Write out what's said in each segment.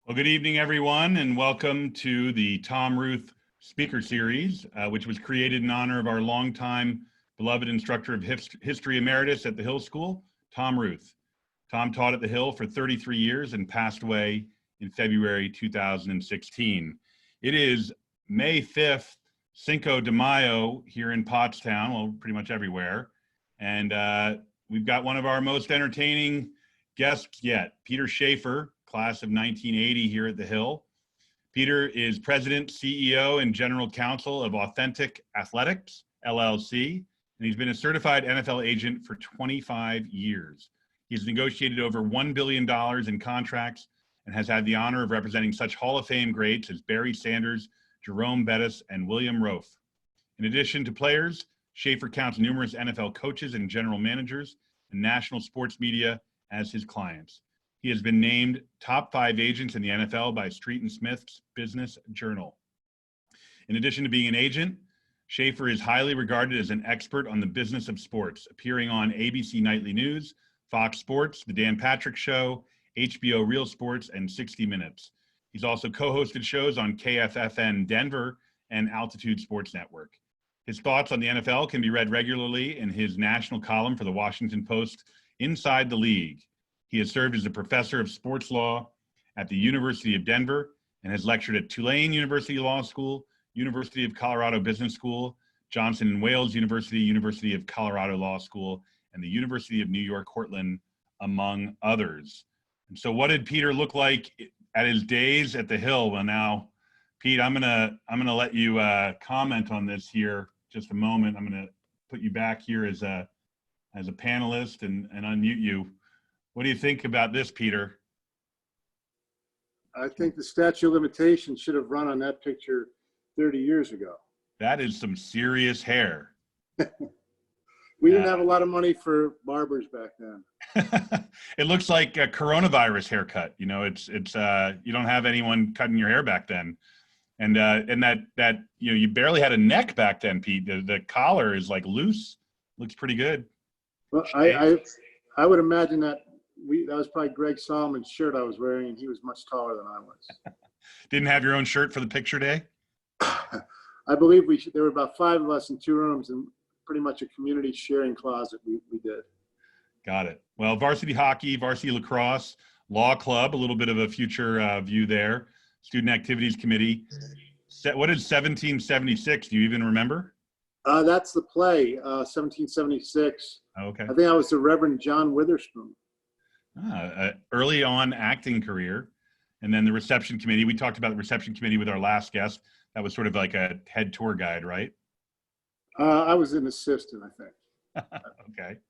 Well, good evening, everyone, and welcome to the Tom Ruth Speaker Series, which was created in honor of our longtime beloved instructor of history emeritus at the Hill School, Tom Ruth. Tom taught at the Hill for 33 years and passed away in February 2016. It is May 5th, Cinco de Mayo here in Pottstown, well, pretty much everywhere. And we've got one of our most entertaining guests yet, Peter Schaffer, class of 1980 here at the Hill. Peter is president, CEO, and general counsel of Athletix, LLC, and he's been a certified NFL agent for 25 years. He's negotiated over $1 billion in contracts and has had the honor of representing such Hall of Fame greats as Barry Sanders, Jerome, Bettis, and William Roaf. In addition to players, Schaffer counts numerous NFL coaches and general managers and national sports media as his clients. He has been named top 5 agents in the NFL by Street and Smith's Business Journal. In addition to being an agent, Schaffer is highly regarded as an expert on the business of sports, appearing on ABC Nightly News, Fox Sports, The Dan Patrick Show, HBO Real Sports, and 60 Minutes. He's also co-hosted shows on KFFN Denver and Altitude Sports Network. His thoughts on the NFL can be read regularly in his national column for the Washington Post, Inside the League. He has served as a professor of sports law at the University of Denver and has lectured at Tulane University Law School, University of Colorado Business School, Johnson & Wales University, University of Colorado Law School, and the University of New York-Cortland, among others. And so what did Peter look like at his days at the Hill? Well, now, Pete, I'm gonna let you comment on this here just a moment. I'm gonna put you back here as a panelist and unmute you. What do you think about this, Peter? I think the statute of limitations should have run on that picture 30 years ago. That is some serious hair. We didn't have a lot of money for barbers back then. It looks like a coronavirus haircut. You know, it's you don't have anyone cutting your hair back then. And that you know, you barely had a neck back then, Pete. The collar is like loose. Looks pretty good. Well, I would imagine that that was probably Greg Salomon's shirt I was wearing, and he was much taller than I was. Didn't have your own shirt for the picture day? I believe there were about 5 of us in 2 rooms and pretty much a community sharing closet we did. Got it. Well, varsity hockey, varsity lacrosse, law club, a little bit of a future view there. Student activities committee. What is 1776? Do you even remember? That's the play, 1776. Okay. I think I was the Reverend John Witherspoon. Early on acting career. And then the reception committee. We talked about the reception committee with our last guest. That was sort of like a head tour guide, right? I was an assistant, I think. Okay.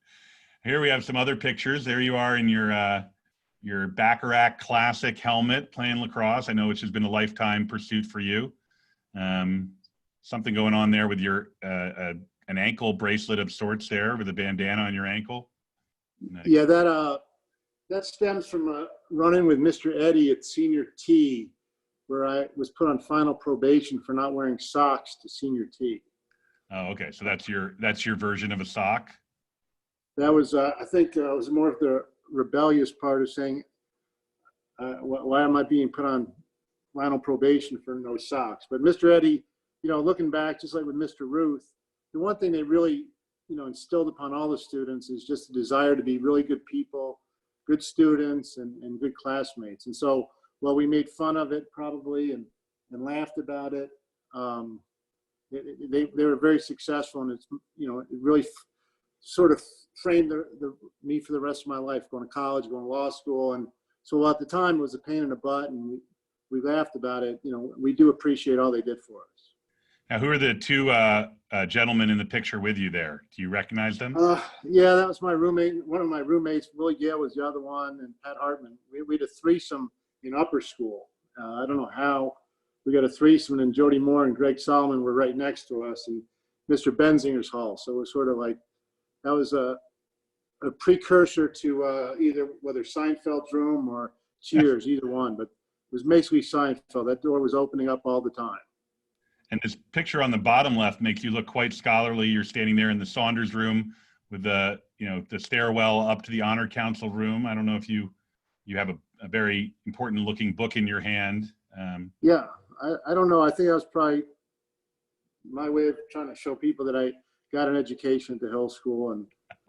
Here we have some other pictures. There you are in your Bacharach Classic helmet playing lacrosse. I know which has been a lifetime pursuit for you. Something going on there with your an ankle bracelet of sorts there with a bandana on your ankle. Nice. Yeah, that stems from running with Mr. Eddie at senior T, where I was put on final probation for not wearing socks to senior T. Oh, okay. So that's your version of a sock. That was, I think, was more of the rebellious part of saying, why am I being put on final probation for no socks? But Mr. Eddie, you know, looking back, just like with Mr. Ruth, the one thing they really, you know, instilled upon all the students is just the desire to be really good people, good students, and good classmates. And so while we made fun of it probably and laughed about it, they were very successful, and it's, you know, it really sort of framed me for the rest of my life, going to college, going to law school. And so at the time it was a pain in the butt, and we laughed about it. You know, we do appreciate all they did for us. Now, who are the 2 gentlemen in the picture with you there? Do you recognize them? Yeah, that was my roommate. One of my roommates, Willie Gale, was the other one, and Pat Hartman. We had a threesome in upper school. I don't know how. We got a threesome, and Jody Moore and Greg Salomon were right next to us, and Mr. Benzinger's hall. So it was sort of like, that was a precursor to either whether Seinfeld's room or Cheers, either one. But it was basically Seinfeld. That door was opening up all the time. And this picture on the bottom left makes you look quite scholarly. You're standing there in the Saunders room with the, you know, the stairwell up to the Honor Council room. I don't know if you have a very important looking book in your hand. Yeah, I don't know. I think that was probably my way of trying to show people that I got an education at the Hill School, and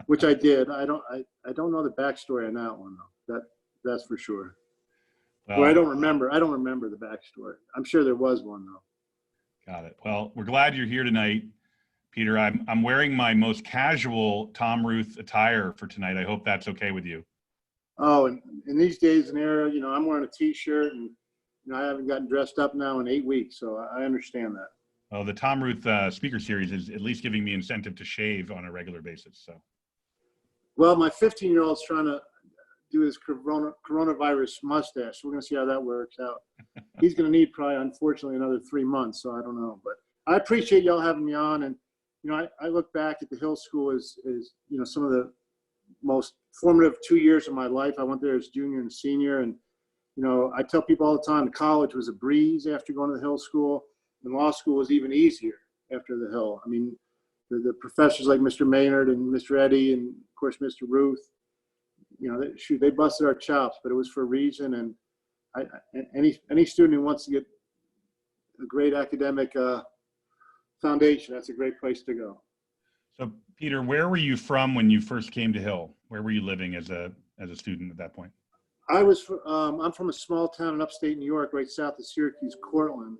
which I did. I don't know the backstory on that one though. That's for sure. Well, Or I don't remember the backstory. I'm sure there was one though. Got it. Well, we're glad you're here tonight, Peter. I'm wearing my most casual Tom Ruth attire for tonight. I hope that's okay with you. Oh, and in these days and era, I'm wearing a T-shirt, and I haven't gotten dressed up now in 8 weeks, so I understand that. Oh, the Tom Ruth speaker series is at least giving me incentive to shave on a regular basis. So, well, my 15-year-old's trying to do his coronavirus mustache. We're going to see how that works out. He's going to need probably, unfortunately, another 3 months, so I don't know. But I appreciate y'all having me on, and I look back at the Hill School as some of the most formative 2 years of my life. I went there as junior and senior, and I tell people all the time, college was a breeze after going to the Hill School, and law school was even easier after the Hill. I mean, the professors like Mr. Maynard and Mr. Eddy, and of course Mr. Ruth, they busted our chops, but it was for a reason. And any student who wants to get a great academic foundation, that's a great place to go. So, Peter, where were you from when you first came to Hill? Where were you living as a student at that point? I'm from a small town in upstate New York, right south of Syracuse, Cortland.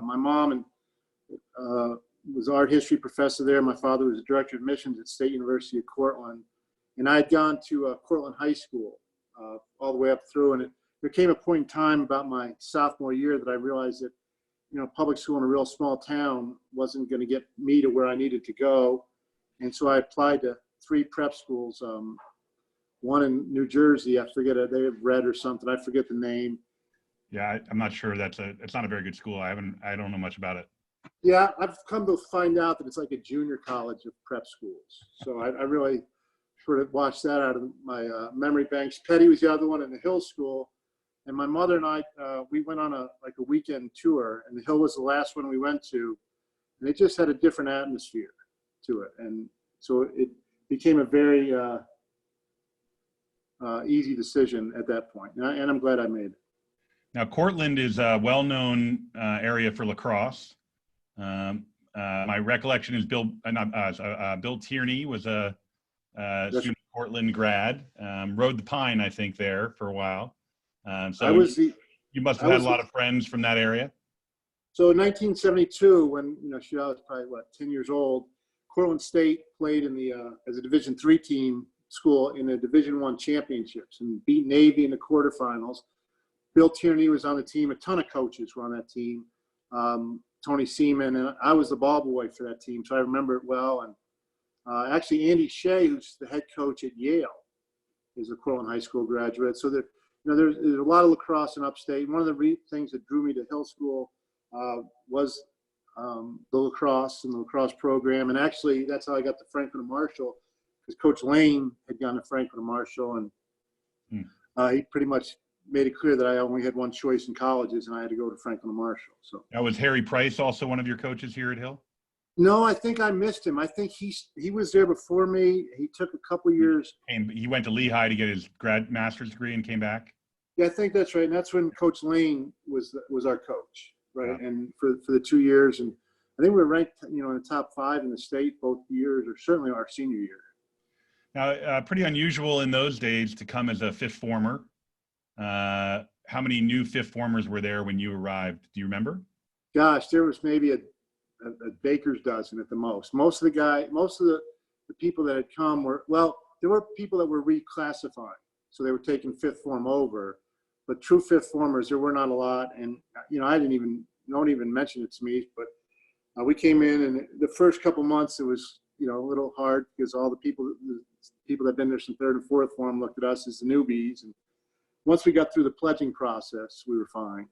My mom was an art history professor there. My father was the director of admissions at State University of Cortland. And I had gone to Cortland High School all the way up through. And there came a point in time about my sophomore year that I realized that, public school in a real small town wasn't going to get me to where I needed to go. And so I applied to 3 prep schools, one in New Jersey. I forget it. They have Red or something. I forget the name. Yeah, I'm not sure. It's not a very good school. I don't know much about it. Yeah, I've come to find out that it's like a junior college of prep schools. So I really sort of watched that out of my memory banks. Petty was the other one in the Hill School. And my mother and I, we went on a weekend tour, and the Hill was the last one we went to. And it just had a different atmosphere to it. And so it became a very easy decision at that point. And I'm glad I made it. Now, Cortland is a well-known area for lacrosse. My recollection is Bill Tierney was a student Cortland grad. Rode the Pine, I think, there for a while. You must have had a lot of friends from that area. So in 1972, when I was probably 10 years old, Cortland State played in the as a Division III team school in the Division I championships and beat Navy in the quarterfinals. Bill Tierney was on the team. A ton of coaches were on that team. Tony Seaman, and I was the ball boy for that team, so I remember it well. And actually, Andy Shea, who's the head coach at Yale, is a Cortland High School graduate. So there's a lot of lacrosse in upstate. One of the things that drew me to Hill School was the lacrosse and the lacrosse program. And actually, that's how I got to Franklin and Marshall, because Coach Lane had gone to Franklin and Marshall, and he pretty much made it clear that I only had one choice in colleges, and I had to go to Franklin and Marshall. So now, was Harry Price also one of your coaches here at Hill? No, I think I missed him. I think he was there before me. He took a couple years. And he went to Lehigh to get his master's degree and came back. Yeah, I think that's right. And that's when Coach Lane was our coach, right? Yeah. And for the 2 years, and I think we were ranked, in the top 5 in the state both years, or certainly our senior year. Now, pretty unusual in those days to come as a fifth former. How many new fifth formers were there when you arrived? Do you remember? Gosh, there was maybe a baker's dozen at the most. Most of the people that had come there were people that were reclassifying, so they were taking fifth form over, but true fifth formers, there were not a lot. And I didn't even, no one even mentioned it to me, but we came in, and the first couple months it was a little hard, because all the people that had been there since third and fourth form looked at us as the newbies. And once we got through the pledging process, we were fine.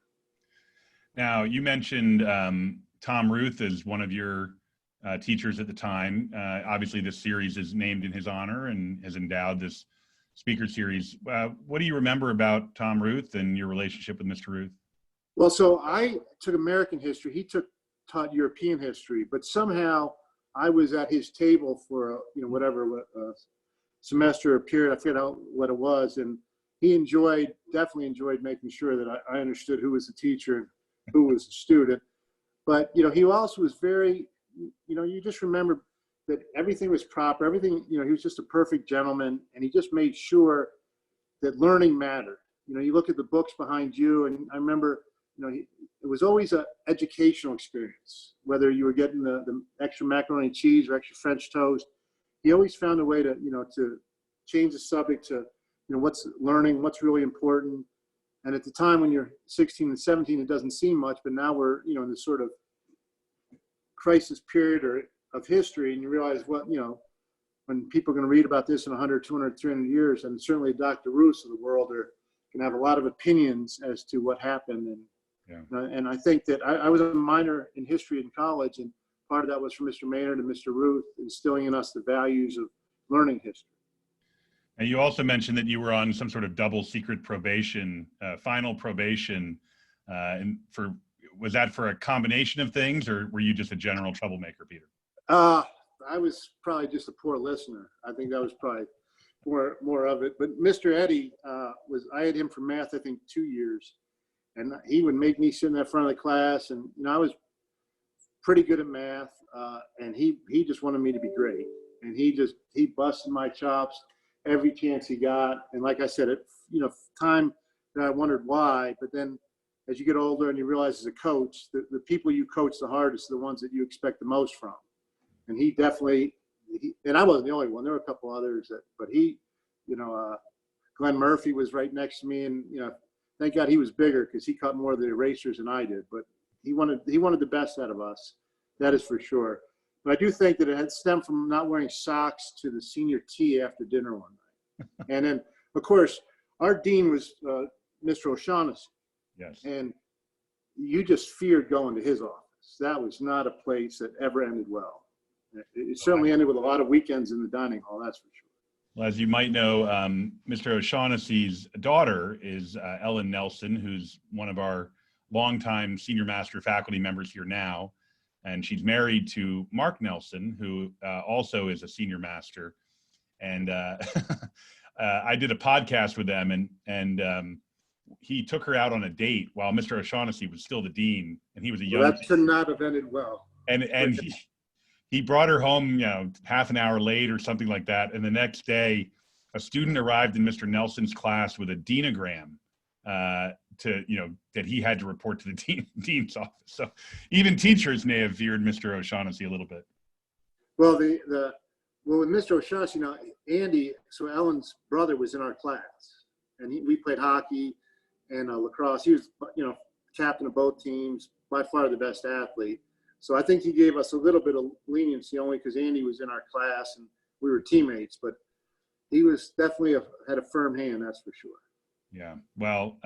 Now, you mentioned Tom Ruth as one of your teachers at the time. Obviously, this series is named in his honor and has endowed this speaker series. What do you remember about Tom Ruth and your relationship with Mr. Ruth? Well, so I took American history. He taught European history, but somehow I was at his table for whatever semester or period. I forget what it was, and he definitely enjoyed making sure that I understood who was the teacher and who was the student. But, he also was very, you just remember that everything was proper, everything, he was just a perfect gentleman, and he just made sure that learning mattered. You look at the books behind you, and I remember, it was always an educational experience, whether you were getting the extra macaroni and cheese or extra French toast. He always found a way to, to change the subject to, what's learning, what's really important. And at the time when you're 16 and 17, it doesn't seem much, but now we're, in this sort of crisis period of history, and you realize when people are going to read about this in 100, 200, 300 years, and certainly Dr. Ruth of the world are going to have a lot of opinions as to what happened. And I think that I was a minor in history in college, and part of that was from Mr. Maynard and Mr. Ruth instilling in us the values of learning history. And you also mentioned that you were on some sort of double secret probation, final probation, was that for a combination of things, or were you just a general troublemaker, Peter? I was probably just a poor listener. I think that was probably more of it. But Mr. Eddy I had him for math, I think 2 years, and he would make me sit in the front of the class, and I was pretty good at math, and he just wanted me to be great, and he busted my chops every chance he got. And like I said, time that I wondered why, but then as you get older and you realize as a coach, the people you coach the hardest are the ones that you expect the most from. And he definitely, and I wasn't the only one, there were a couple others but he, Glenn Murphy was right next to me, and, thank God he was bigger because he caught more of the erasers than I did, but he wanted the best out of us. That is for sure. But I do think that it had stemmed from not wearing socks to the senior tea after dinner one night. And then, of course, our dean was Mr. O'Shaughnessy. Yes. And you just feared going to his office. That was not a place that ever ended well. It certainly ended with a lot of weekends in the dining hall, that's for sure. Well, as you might know, Mr. O'Shaughnessy's daughter is Ellen Nelson, who's one of our longtime senior master faculty members here now. And she's married to Mark Nelson, who also is a senior master. And I did a podcast with them, and he took her out on a date while Mr. O'Shaughnessy was still the dean, and he was a young. That could not have ended well. And he brought her home, half an hour late or something like that. And the next day, a student arrived in Mr. Nelson's class with a deanogram that he had to report to the dean's office. So even teachers may have feared Mr. O'Shaughnessy a little bit. Well, with Mr. O'Shaughnessy, Andy, so Ellen's brother, was in our class, and we played hockey and lacrosse. He was, captain of both teams, by far the best athlete. So I think he gave us a little bit of leniency only because Andy was in our class and we were teammates, but he was definitely had a firm hand, that's for sure. Yeah, well,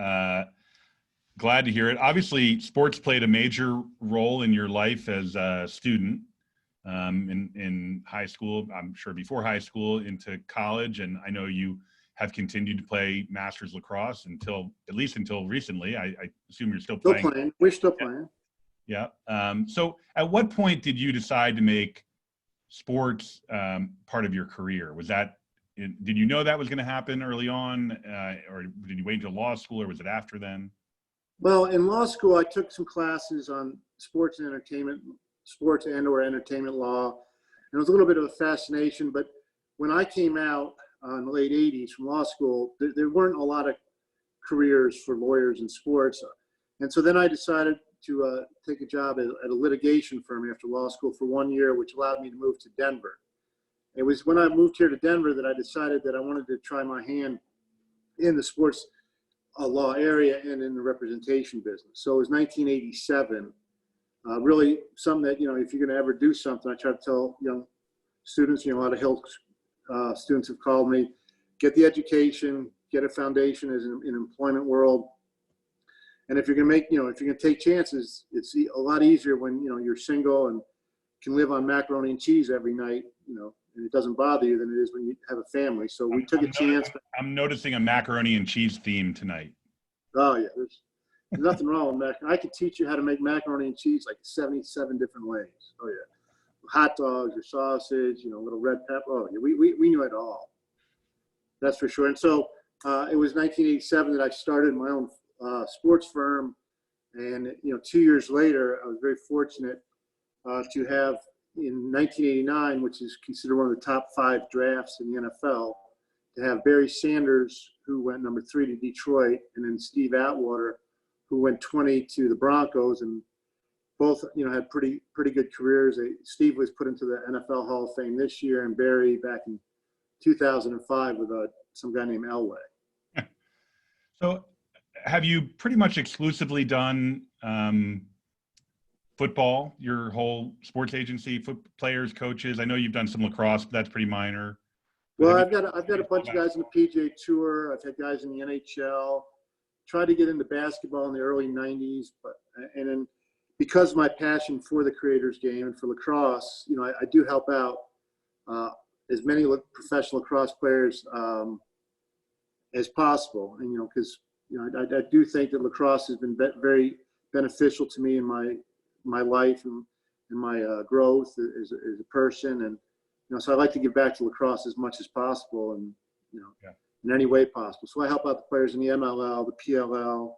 glad to hear it. Obviously, sports played a major role in your life as a student in high school, I'm sure before high school, into college, and I know you have continued to play Masters lacrosse at least until recently. I assume you're still playing. We're still playing. Yeah. So at what point did you decide to make sports part of your career? Did you know that was going to happen early on, or did you wait until law school, or was it after then? Well, in law school, I took some classes on sports and or entertainment law, and it was a little bit of a fascination. But when I came out in the late 80s from law school, there weren't a lot of careers for lawyers in sports. And so then I decided to take a job at a litigation firm after law school for 1 year, which allowed me to move to Denver. It was when I moved here to Denver that I decided that I wanted to try my hand in the sports law area and in the representation business. So it was 1987. Really something that, if you're going to ever do something, I try to tell young students, a lot of Hill students have called me, get the education, get a foundation as in employment world. And if you're going to if you're going to take chances, it's a lot easier when, you're single and can live on macaroni and cheese every night, and it doesn't bother you than it is when you have a family. So we took a chance. I'm noticing a macaroni and cheese theme tonight. Oh yeah, there's nothing wrong with macaroni. I could teach you how to make macaroni and cheese like 77 different ways. Oh yeah, hot dogs or sausage, little red pepper. Oh yeah, we knew it all. That's for sure. And so it was 1987 that I started my own sports firm. And, 2 years later, I was very fortunate to have in 1989, which is considered one of the top 5 drafts in the NFL, to have Barry Sanders, who went number 3 to Detroit, and then Steve Atwater, who went 20 to the Broncos, and both, had pretty good careers. Steve was put into the NFL Hall of Fame this year, and Barry back in 2005 with some guy named Elway. So have you pretty much exclusively done football, your whole sports agency, players, coaches? I know you've done some lacrosse, but that's pretty minor. Well, I've got a bunch of guys on the PGA Tour. I've had guys in the NHL. Tried to get into basketball in the early 90s, and then because of my passion for the creators game and for lacrosse, I do help out as many professional lacrosse players as possible. And, because, I do think that lacrosse has been very beneficial to me in my life and my growth as a person. And, so I like to give back to lacrosse as much as possible and, in any way possible. So I help out the players in the MLL, the PLL.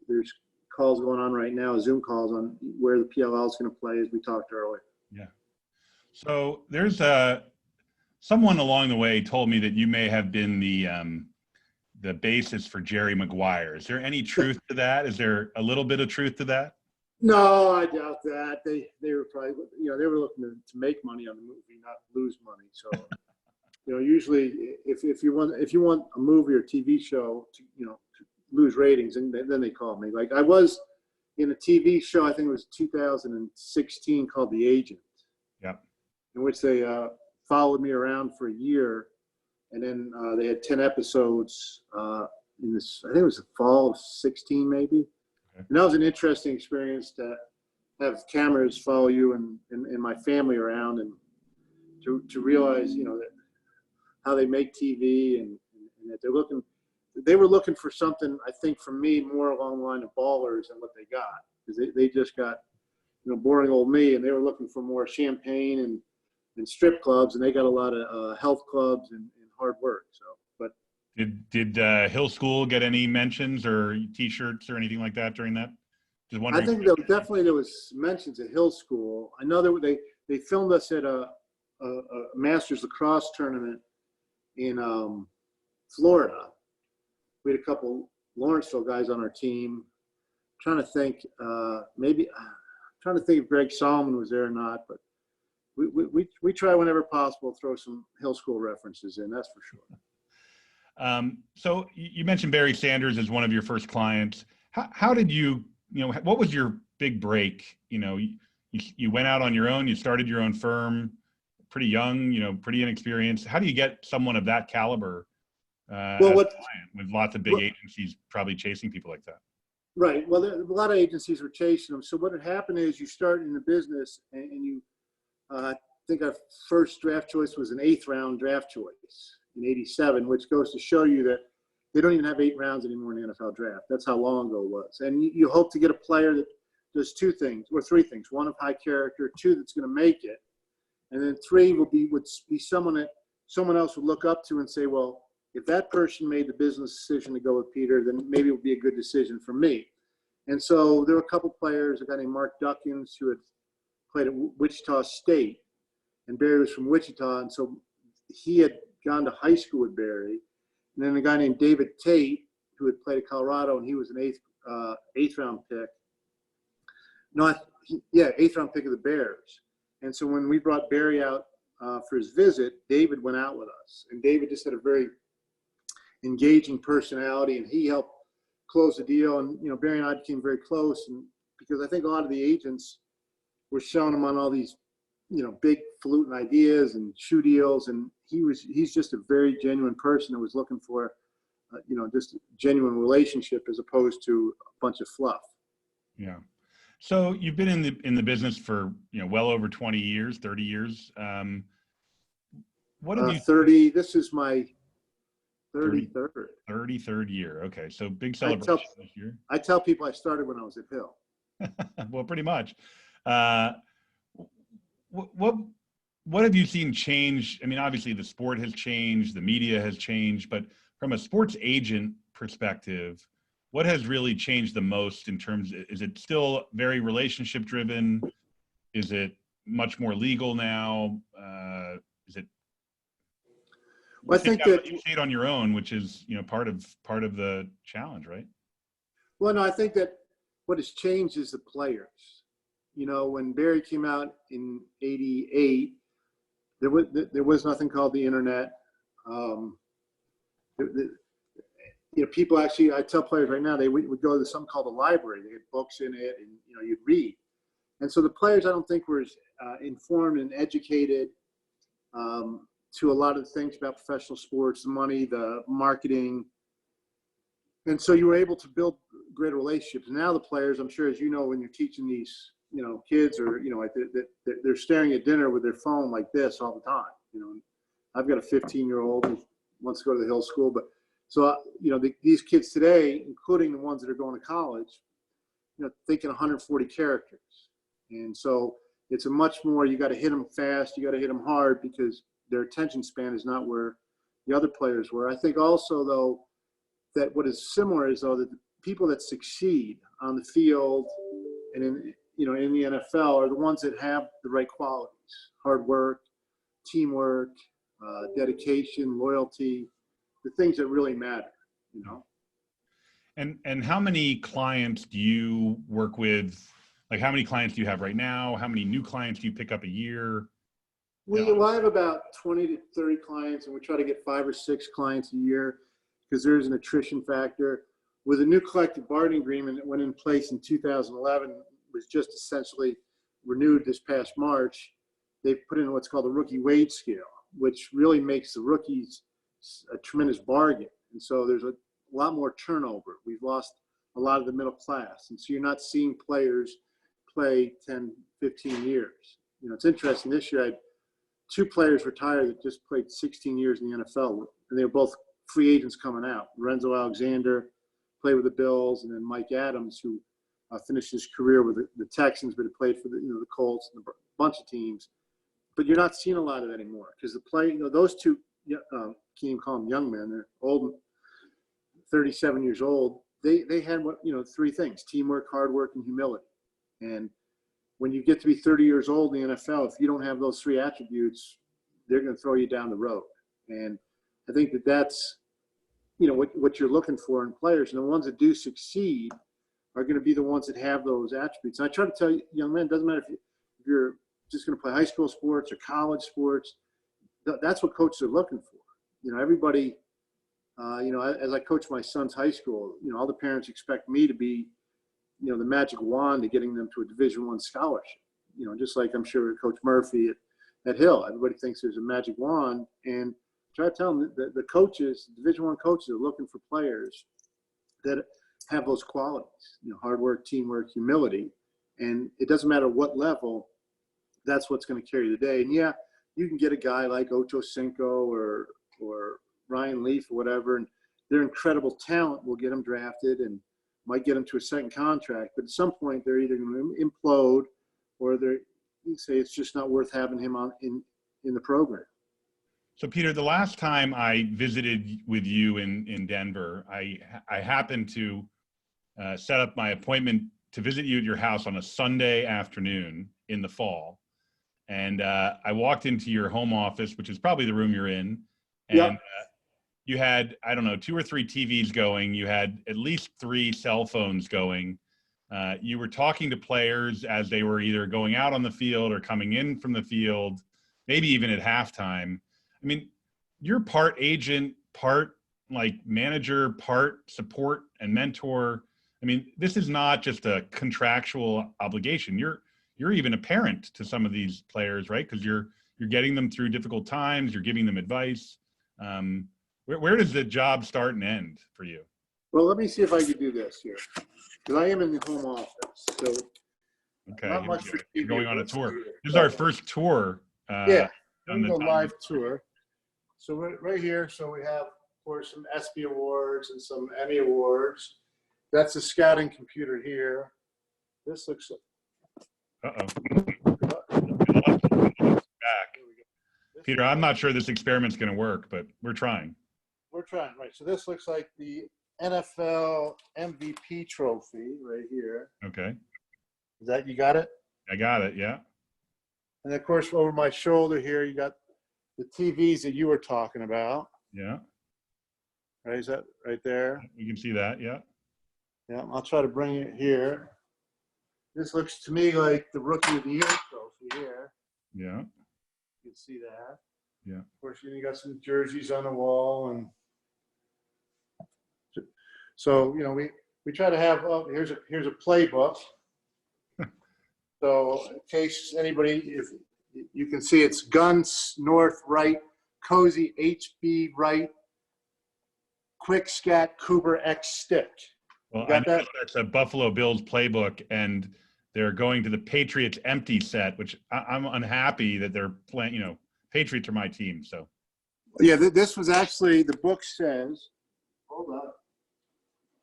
There's calls going on right now, Zoom calls on where the PLL is going to play, as we talked earlier. Yeah. So there's someone along the way told me that you may have been the basis for Jerry Maguire. Is there any truth to that? Is there a little bit of truth to that? No, I doubt that. They were probably, they were looking to make money on the movie, not lose money. So, usually if you want a movie or TV show to, to lose ratings, and then they call me. Like I was in a TV show, I think it was 2016, called The Agent. Yeah. In which they followed me around for a year, and then they had 10 episodes in this. I think it was the fall of 16, maybe. Okay. And that was an interesting experience to have cameras follow you and my family around, and to realize, that how they make TV and that they were looking for something, I think, from me more along the line of Ballers than what they got, because they just got, boring old me, and they were looking for more champagne and strip clubs, and they got a lot of health clubs and hard work. So, but did Hill School get any mentions or T-shirts or anything like that during that? Just wondering. I think there was mentions at Hill School. I know that they filmed us at a Masters lacrosse tournament in Florida. We had a couple Lawrenceville guys on our team. I'm trying to think, if Greg Salomon was there or not, but we try whenever possible to throw some Hill School references in, that's for sure. So you mentioned Barry Sanders as one of your first clients. How did you, what was your big break? You went out on your own, you started your own firm, pretty young, pretty inexperienced. How do you get someone of that caliber as a client with lots of big agencies probably chasing people like that? Right. Well, a lot of agencies were chasing them. So what had happened is you start in the business and you, I think our first draft choice was an 8th round draft choice in '87, which goes to show you that they don't even have 8 rounds anymore in the NFL draft. That's how long ago it was. And you hope to get a player that does 2 things or 3 things. 1, of high character, 2, that's going to make it. And then 3 would be someone that someone else would look up to and say, well, if that person made the business decision to go with Peter, then maybe it would be a good decision for me. And so there were a couple players, a guy named Mark Duckins, who had played at Wichita State, and Barry was from Wichita, and so he had gone to high school with Barry. And then a guy named David Tate, who had played at Colorado, and he was an 8th round pick. 8th round pick of the Bears. And so when we brought Barry out for his visit, David went out with us, and David just had a very engaging personality, and he helped close the deal. And Barry and I became very close, and because I think a lot of the agents were showing him on all these big falutin ideas and shoe deals, and he's just a very genuine person that was looking for just a genuine relationship as opposed to a bunch of fluff. Yeah. So you've been in the business for well over 20 years, 30 years. What have you 30? This is my 33rd. 33rd year. Okay, so big celebration this year. I tell people I started when I was at Hill. Well, pretty much. What have you seen change? I mean, obviously the sport has changed, the media has changed, but from a sports agent perspective, what has really changed the most in terms of, is it still very relationship driven? Is it much more legal now? Is it? Well, I think that you see it on your own, which is, you know, part of the challenge, right? Well, no, I think that what has changed is the players. You know, when Barry came out in '88, there was nothing called the internet. You know, people actually, I tell players right now, they would go to something called a library. They had books in it, and you know, you'd read. And so the players, I don't think, were as informed and educated to a lot of the things about professional sports, the money, the marketing. And so you were able to build great relationships. Now the players, I'm sure, as you know, when you're teaching these, you know, kids, or, you know, like they're staring at dinner with their phone like this all the time. You know, I've got a 15-year-old who wants to go to the Hill School, but so, you know, these kids today, including the ones that are going to college, you know, thinking 140 characters. And so it's a much more, you got to hit them fast, you got to hit them hard, because their attention span is not where the other players were. I think also, though, that what is similar is, though, that the people that succeed on the field and in, you know, in the NFL are the ones that have the right qualities: hard work, teamwork, dedication, loyalty, the things that really matter, you know. And how many clients do you work with? Like, how many clients do you have right now? How many new clients do you pick up a year? Well, I have about 20 to 30 clients, and we try to get 5 or 6 clients a year, because there's an attrition factor. With a new collective bargaining agreement that went in place in 2011, was just essentially renewed this past March, they've put in what's called a rookie wage scale, which really makes the rookies a tremendous bargain. And so there's a lot more turnover. We've lost a lot of the middle class. And so you're not seeing players play 10, 15 years. You know, it's interesting. This year I had 2 players retire that just played 16 years in the NFL, and they were both free agents coming out. Lorenzo Alexander played with the Bills, and then Mike Adams, who finished his career with the Texans, but he played for the, you know, the Colts and a bunch of teams. But you're not seeing a lot of that anymore, because the play, you know, those 2, can't even call them young men, they're old, 37 years old. They had, what, you know, 3 things: teamwork, hard work, and humility. And when you get to be 30 years old in the NFL, if you don't have those 3 attributes, they're going to throw you down the road. And I think that that's, you know, what you're looking for in players. And the ones that do succeed are going to be the ones that have those attributes. And I try to tell young men, it doesn't matter if you're just going to play high school sports or college sports, that's what coaches are looking for. You know, everybody, you know, as I coach my son's high school, you know, all the parents expect me to be, you know, the magic wand to getting them to a Division I scholarship. You know, just like I'm sure Coach Murphy at Hill, everybody thinks there's a magic wand. And try to tell them that the coaches, Division I coaches, are looking for players that have those qualities, you know, hard work, teamwork, humility. And it doesn't matter what level, that's what's going to carry the day. And yeah, you can get a guy like Ocho Cinco or Ryan Leaf or whatever, and their incredible talent will get them drafted and might get them to a second contract. But at some point, they're either going to implode, or you say it's just not worth having him on in the program. So Peter, the last time I visited with you in Denver, I happened to set up my appointment to visit you at your house on a Sunday afternoon in the fall. And I walked into your home office, which is probably the room you're in. And Yep. You had, I don't know, 2 or 3 TVs going. You had at least 3 cell phones going. You were talking to players as they were either going out on the field or coming in from the field, maybe even at halftime. I mean, you're part agent, part like manager, part support and mentor. I mean, this is not just a contractual obligation. You're even a parent to some of these players, right? Because you're getting them through difficult times. You're giving them advice. Where does the job start and end for you? Well, let me see if I can do this here, because I am in the home office. So Okay, not much for you're TV, going on a but tour. let's do This is our first tour. Yeah, on this the is a live tour. So right here, so we have, of course, some ESPY awards and some Emmy awards. That's the scouting computer here. This looks like. Back. Peter, I'm not sure this experiment's going to work, but we're trying. we're trying, right? So this looks like the NFL MVP trophy right here. Okay. Is that, you got it? I got it. Yeah. And of course, over my shoulder here, you got the TVs that you were talking about. Yeah. Right? Is that right there? You can see that. Yeah. Yeah. I'll try to bring it here. This looks to me like the Rookie of the Year trophy here. Yeah. You can see that. Yeah. Of course, you got some jerseys on the wall, and so we try to have. Oh, here's a playbook. So in case anybody, if you can see, it's guns north right, cozy HB right, quick scat Cooper X stick. Well, I know that's a Buffalo Bills playbook, and they're going to the Patriots empty set, which I'm unhappy that they're playing. Patriots are my team, so. Yeah, this was actually, the book says, hold on.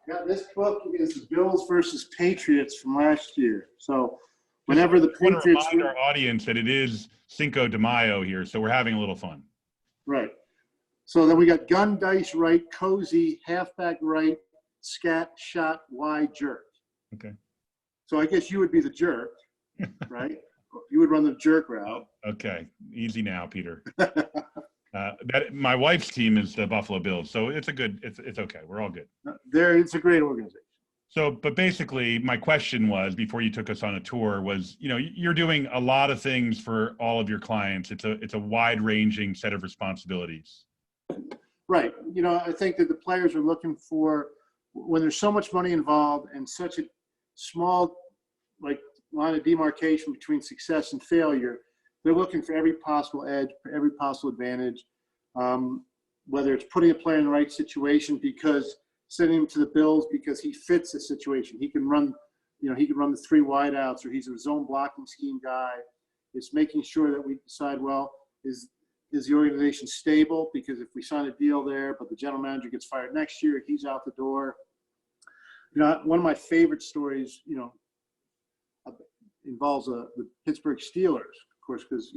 Yeah, this book is the Bills versus Patriots from last year. So whenever the Patriots. I want to remind our audience that it is Cinco de Mayo here, so we're having a little fun. Right. So then we got gun dice right, cozy, halfback right, scat, shot, Y, jerk. Okay. So I guess you would be the jerk, right? You would run the jerk route. Okay. Easy now, Peter. My wife's team is the Buffalo Bills, so it's okay. We're all good. It's a great organization. So, but basically my question was, before you took us on a tour, was, you're doing a lot of things for all of your clients. It's a wide ranging set of responsibilities. Right. I think that the players are looking for, when there's so much money involved and such a small, line of demarcation between success and failure, they're looking for every possible edge, every possible advantage, whether it's putting a player in the right situation, because sending him to the Bills because he fits the situation. He can run, he can run the three wideouts, or he's a zone blocking scheme guy. It's making sure that we decide, well, is the organization stable? Because if we sign a deal there, but the general manager gets fired next year, he's out the door. One of my favorite stories, involves the Pittsburgh Steelers, of course, because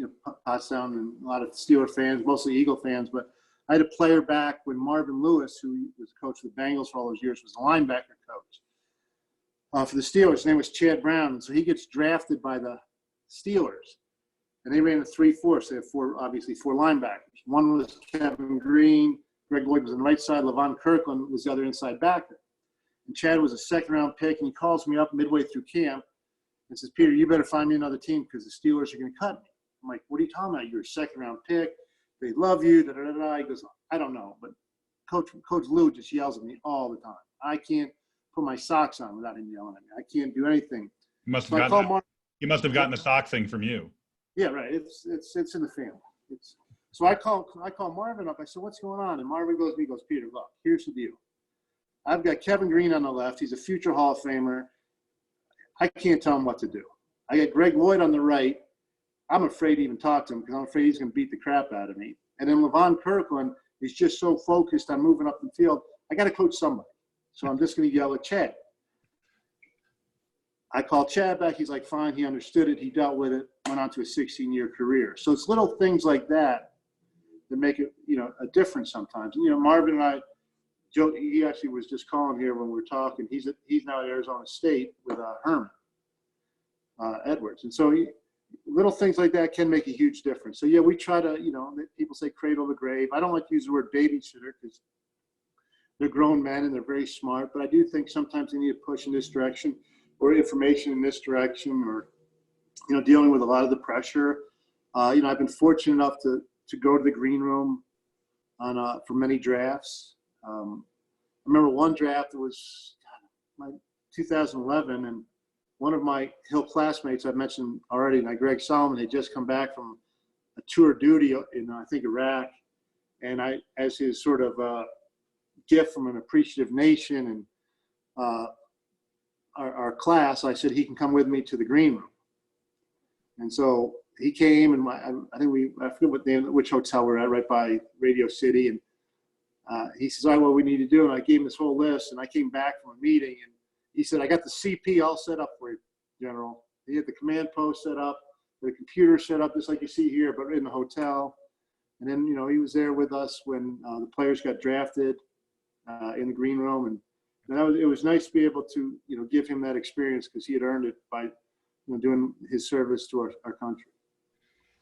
Pottstown and a lot of Steeler fans, mostly Eagle fans. But I had a player back when Marvin Lewis, who was coach of the Bengals for all those years, was the linebacker coach for the Steelers. His name was Chad Brown, and so he gets drafted by the Steelers, and they ran a 3-4. So they have four linebackers. One was Kevin Green, Greg Lloyd was on the right side, Levon Kirkland was the other inside backer, and Chad was a second-round pick. And he calls me up midway through camp and says, "Peter, you better find me another team because the Steelers are going to cut me." I'm like, "What are you talking about? You're a second-round pick. They love you." Da, da, da, da. He goes, "I don't know, but Coach Lou just yells at me all the time. I can't put my socks on without him yelling at me. I can't do anything." You must have gotten the sock thing from you. Yeah, right. It's in the family. So I call Marvin up. I said, "What's going on?" And Marvin goes, "Peter, look, here's the deal. I've got Kevin Green on the left. He's a future Hall of Famer. I can't tell him what to do. I got Greg Lloyd on the right. I'm afraid to even talk to him because I'm afraid he's going to beat the crap out of me. And then Levon Kirkland is just so focused on moving up the field. I got to coach somebody. So I'm just going to yell at Chad." I called Chad back. He's like, fine. He understood it. He dealt with it, went on to a 16-year career. So it's little things like that that make it, a difference sometimes. Marvin and I, Joe, he actually was just calling here when we were talking. He's now at Arizona State with Herman Edwards. And so little things like that can make a huge difference. So, yeah, we try to, people say cradle to grave. I don't like to use the word babysitter because they're grown men and they're very smart. But I do think sometimes they need a push in this direction or information in this direction, or, dealing with a lot of the pressure. I've been fortunate enough to go to the green room for many drafts. I remember one draft, it was 2011, and one of my Hill classmates I've mentioned already, Greg Salomon, had just come back from a tour of duty in, I think, Iraq. And I, as his sort of gift from an appreciative nation and our class, I said he can come with me to the green room. And so he came, and I forget which hotel we're at, right by Radio City. And he says, "All right, what we need to do." And I gave him this whole list, and I came back from a meeting, and he said, "I got the CP all set up for you, General." He had the command post set up, the computer set up, just like you see here, but in the hotel. And then, he was there with us when the players got drafted in the green room. And it was nice to be able to, give him that experience because he had earned it by, doing his service to our country.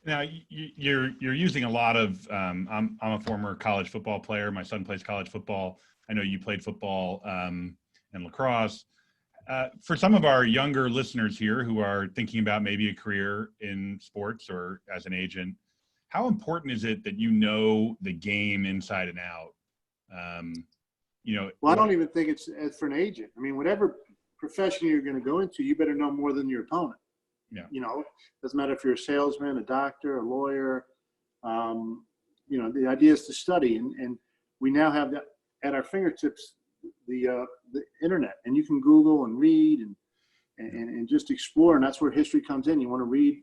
Now you're using a lot of. I'm a former college football player. My son plays college football. I know you played football and lacrosse. For some of our younger listeners here who are thinking about maybe a career in sports or as an agent, how important is it that you know the game inside and out? Well, I don't even think it's for an agent. I mean, whatever profession you're going to go into, you better know more than your opponent. Yeah. Doesn't matter if you're a salesman, a doctor, a lawyer. The idea is to study, and we now have that at our fingertips, the internet, and you can Google and read and just explore, and that's where history comes in. You want to read,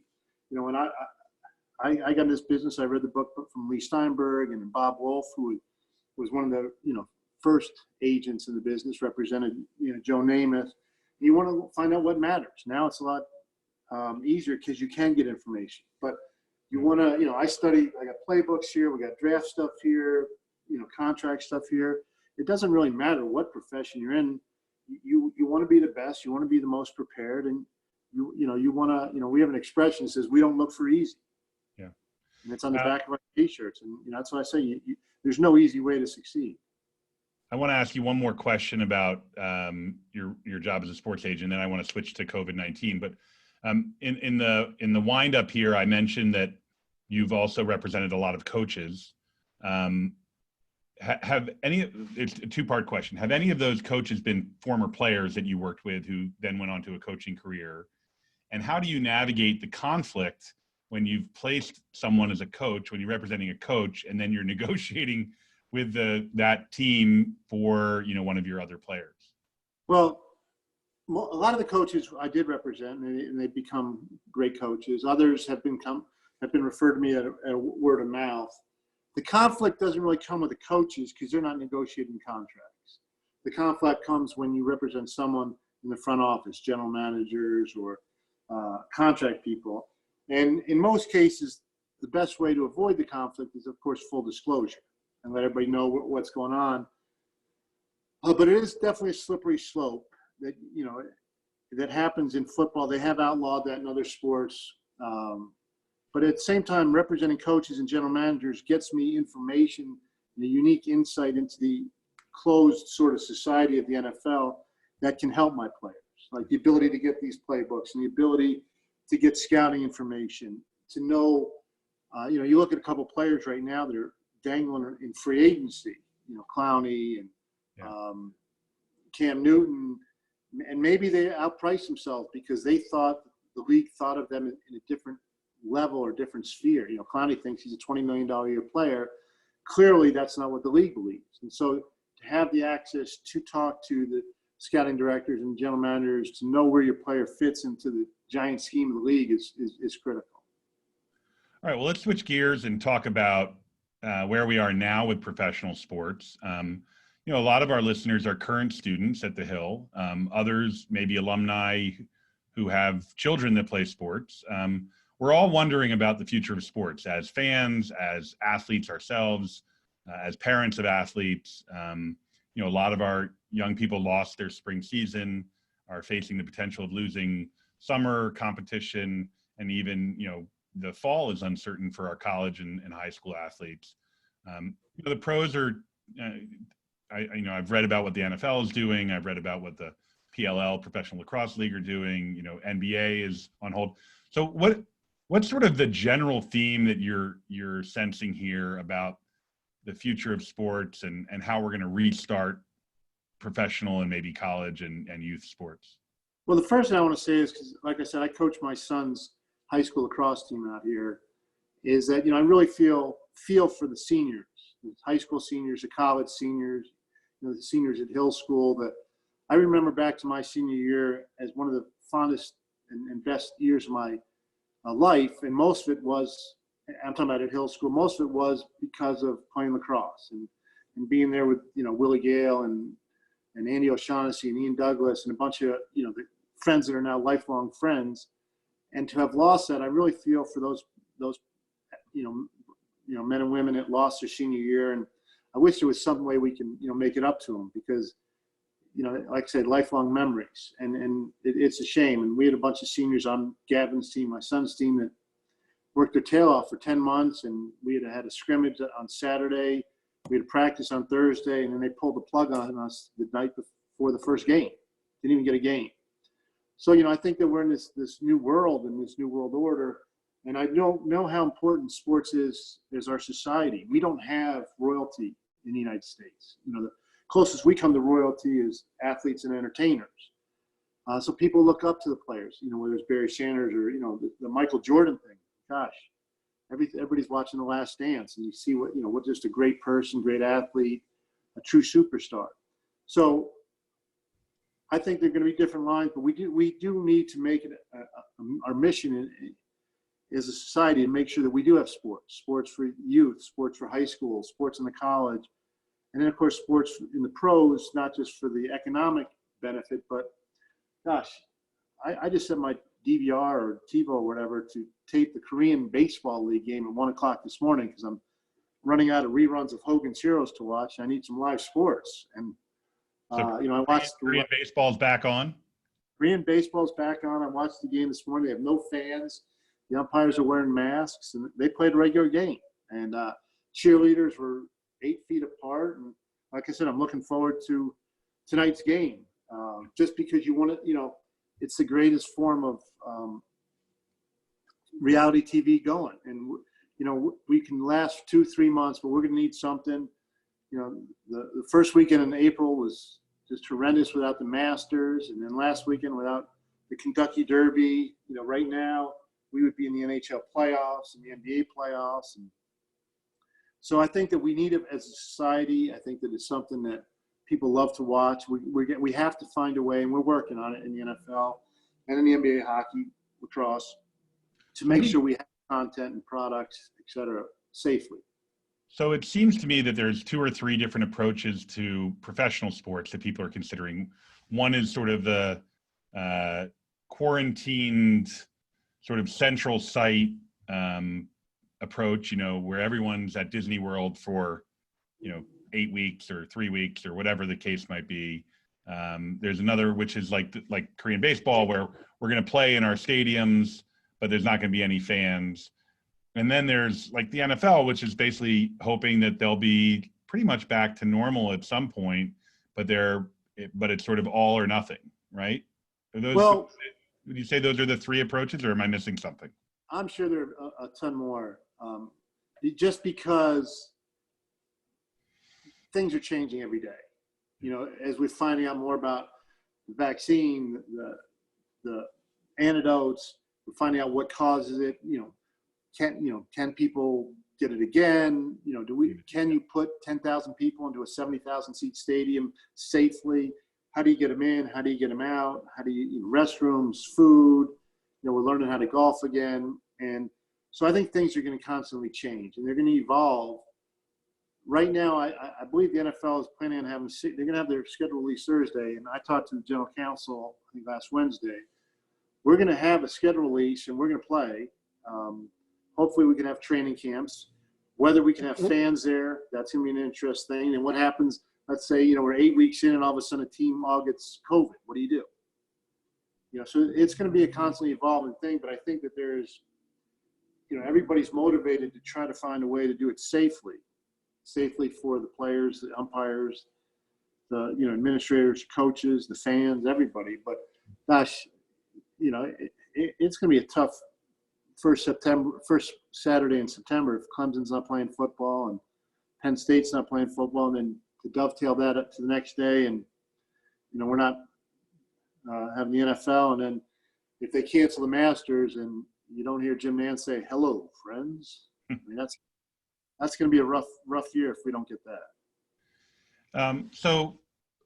when I got in this business, I read the book from Lee Steinberg and Bob Wolf, who was one of the first agents in the business, represented Joe Namath. You want to find out what matters. Now it's a lot easier because you can get information, but you want to, I got playbooks here, we got draft stuff here, contract stuff here. It doesn't really matter what profession you're in. You want to be the best, you want to be the most prepared, and you want to, we have an expression that says we don't look for easy. Yeah. And it's on the back of our t-shirts. And that's why I say there's no easy way to succeed. I want to ask you one more question about your job as a sports agent, then I want to switch to COVID-19. But in the wind up here, I mentioned that you've also represented a lot of coaches. It's a two-part question. Have any of those coaches been former players that you worked with who then went on to a coaching career? And how do you navigate the conflict when you've placed someone as a coach, when you're representing a coach, and then you're negotiating with that team for, one of your other players? Well, a lot of the coaches I did represent, and they've become great coaches. Others have been referred to me at word of mouth. The conflict doesn't really come with the coaches because they're not negotiating contracts. The conflict comes when you represent someone in the front office, general managers or contract people. And in most cases, the best way to avoid the conflict is, of course, full disclosure and let everybody know what's going on. But it is definitely a slippery slope that, that happens in football. They have outlawed that in other sports. But at the same time, representing coaches and general managers gets me information and a unique insight into the closed sort of society of the NFL that can help my players, like the ability to get these playbooks and the ability to get scouting information, to know, you look at a couple players right now that are dangling in free agency, Clowney and Cam Newton, and maybe they outpriced themselves because they thought the league thought of them in a different level or different sphere. Clowney thinks he's a $20 million a year player. Clearly, that's not what the league believes. And so to have the access to talk to the scouting directors and general managers, to know where your player fits into the giant scheme of the league is critical. All right, well, let's switch gears and talk about where we are now with professional sports. A lot of our listeners are current students at the Hill. Others may be alumni who have children that play sports. We're all wondering about the future of sports as fans, as athletes ourselves, as parents of athletes. A lot of our young people lost their spring season, are facing the potential of losing summer competition, and even, the fall is uncertain for our college and high school athletes. The pros are, I've read about what the NFL is doing. I've read about what the PLL, Professional Lacrosse League, are doing. NBA is on hold. So what's sort of the general theme that you're sensing here about the future of sports and how we're going to restart professional and maybe college and youth sports? Well, the first thing I want to say is, because like I said, I coach my son's high school lacrosse team out here, is that, I really feel for the seniors, the high school seniors, the college seniors, the seniors at Hill School. That I remember back to my senior year as one of the fondest and best years of my life. And most of it was, I'm talking about at Hill School, most of it was because of playing lacrosse and being there with, Willie Gale and Andy O'Shaughnessy and Ian Douglas and a bunch of, the friends that are now lifelong friends. And to have lost that, I really feel for those men and women that lost their senior year. And I wish there was some way we can, make it up to them because, like I said, lifelong memories. And it's a shame. And we had a bunch of seniors on Gavin's team, my son's team, that worked their tail off for 10 months. And we had a scrimmage on Saturday. We had a practice on Thursday. And then they pulled the plug on us the night before the first game. Didn't even get a game. So, I think that we're in this new world and this new world order. And I don't know how important sports is our society. We don't have royalty in the United States. The closest we come to royalty is athletes and entertainers. So people look up to the players, whether it's Barry Sanders or, the Michael Jordan thing. Gosh, everybody's watching The Last Dance, and you see what just a great person, great athlete, a true superstar. So I think there are going to be different lines, but we do need to make it our mission as a society to make sure that we do have sports for youth, sports for high school, sports in the college, and then of course sports in the pros, not just for the economic benefit, but gosh, I just set my DVR or TiVo or whatever to tape the Korean baseball league game at 1:00 this morning because I'm running out of reruns of Hogan's Heroes to watch. I need some live sports, and I watched Korean baseball's back on. Korean baseball's back on. I watched the game this morning. They have no fans. The umpires are wearing masks, and they played a regular game. And cheerleaders were 8 feet apart. And like I said, I'm looking forward to tonight's game, just because you want to, it's the greatest form of reality TV going. And, we can last 2-3 months, but we're going to need something. The first weekend in April was just horrendous without the Masters. And then last weekend without the Kentucky Derby. Right now, we would be in the NHL playoffs and the NBA playoffs. And so I think that we need it as a society. I think that it's something that people love to watch. We have to find a way, and we're working on it in the NFL and in the NBA hockey, lacrosse, to make sure we have content and products, et cetera, safely. So it seems to me that there's 2 or 3 different approaches to professional sports that people are considering. One is sort of the quarantined sort of central site approach, where everyone's at Disney World for, 8 weeks or 3 weeks or whatever the case might be. There's another, which is like Korean baseball, where we're going to play in our stadiums, but there's not going to be any fans. And then there's like the NFL, which is basically hoping that they'll be pretty much back to normal at some point, but it's sort of all or nothing, right? Would you say those are the 3 approaches, or am I missing something? I'm sure there are a ton more. Just because things are changing every day. As we're finding out more about the vaccine, the antidotes, we're finding out what causes it. Can people get it again? Can you put 10,000 people into a 70,000 seat stadium safely? How do you get them in? How do you get them out? How do you restrooms, food? We're learning how to golf again. And so I think things are going to constantly change, and they're going to evolve. Right now, I believe the NFL is planning on they're going to have their schedule released Thursday. And I talked to the general counsel, I think last Wednesday. We're going to have a schedule release, and we're going to play. Hopefully we can have training camps. Whether we can have fans there, that's going to be an interesting thing. And what happens, let's say, we're 8 weeks in and all of a sudden a team all gets COVID. What do you do? So it's going to be a constantly evolving thing, but I think that there's, everybody's motivated to try to find a way to do it safely for the players, the umpires, the, administrators, coaches, the fans, everybody. But gosh, it's going to be a tough first Saturday in September if Clemson's not playing football and Penn State's not playing football, and then to dovetail that up to the next day, and we're not having the NFL, and then if they cancel the Masters and you don't hear Jim Nantz say hello friends, I mean that's going to be a rough year if we don't get that. So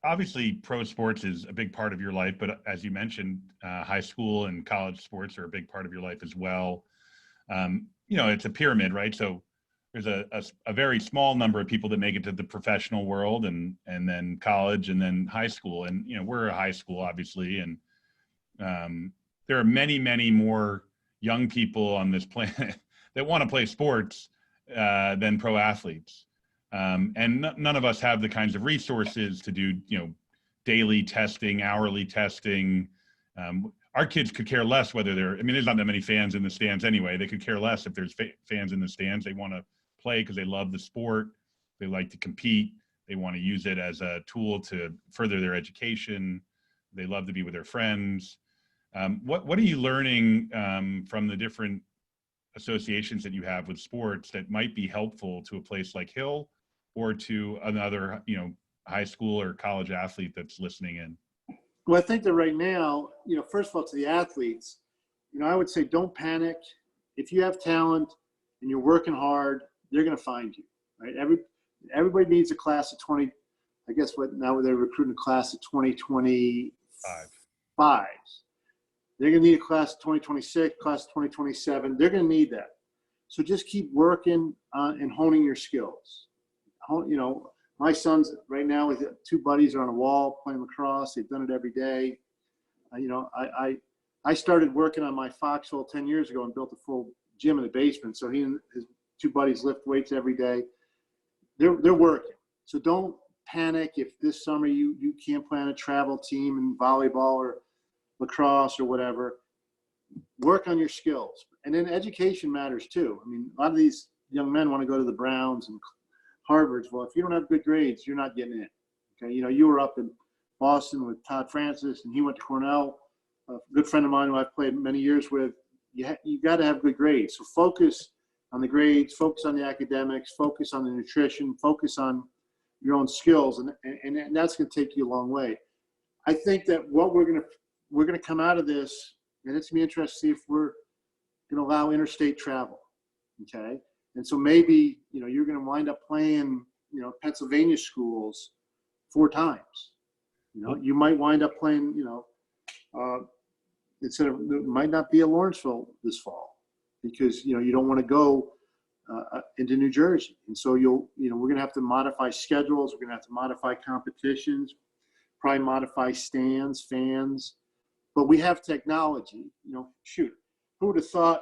obviously pro sports is a big part of your life, but as you mentioned, high school and college sports are a big part of your life as well. It's a pyramid, right? So there's a very small number of people that make it to the professional world, and then college, and then high school. And, we're a high school, obviously. And there are many, many more young people on this planet that want to play sports than pro athletes. And none of us have the kinds of resources to do, daily testing, hourly testing. Our kids could care less whether there's not that many fans in the stands anyway. They could care less if there's fans in the stands. They want to play because they love the sport. They like to compete. They want to use it as a tool to further their education. They love to be with their friends. What are you learning from the different associations that you have with sports that might be helpful to a place like Hill or to another, high school or college athlete that's listening in? Well, I think that right now, first of all, to the athletes, I would say don't panic. If you have talent and you're working hard, they're going to find you, right? Everybody needs a class of 20. I guess now they're recruiting a class of 2025. They're going to need a class of 2026, class of 2027. They're going to need that. So just keep working and honing your skills. My sons right now with two buddies are on a wall playing lacrosse. They've done it every day. I started working on my foxhole 10 years ago and built a full gym in the basement. So he and his two buddies lift weights every day. They're working. So don't panic if this summer you can't plan a travel team in volleyball or lacrosse or whatever. Work on your skills. And then education matters too. A lot of these young men want to go to the Browns and Harvards. Well, if you don't have good grades, you're not getting in. Okay, you were up in Boston with Todd Francis, and he went to Cornell. A good friend of mine who I've played many years with. You got to have good grades. So focus on the grades, focus on the academics, focus on the nutrition, focus on your own skills, and that's going to take you a long way. I think that what we're going to come out of this, and it's going to be interesting to see if we're going to allow interstate travel. Okay. And so maybe, you're going to wind up playing, Pennsylvania schools 4 times. You might wind up playing, it might not be a Lawrenceville this fall because, you don't want to go into New Jersey. And so we're going to have to modify schedules. We're going to have to modify competitions, probably modify stands, fans, but we have technology, who would have thought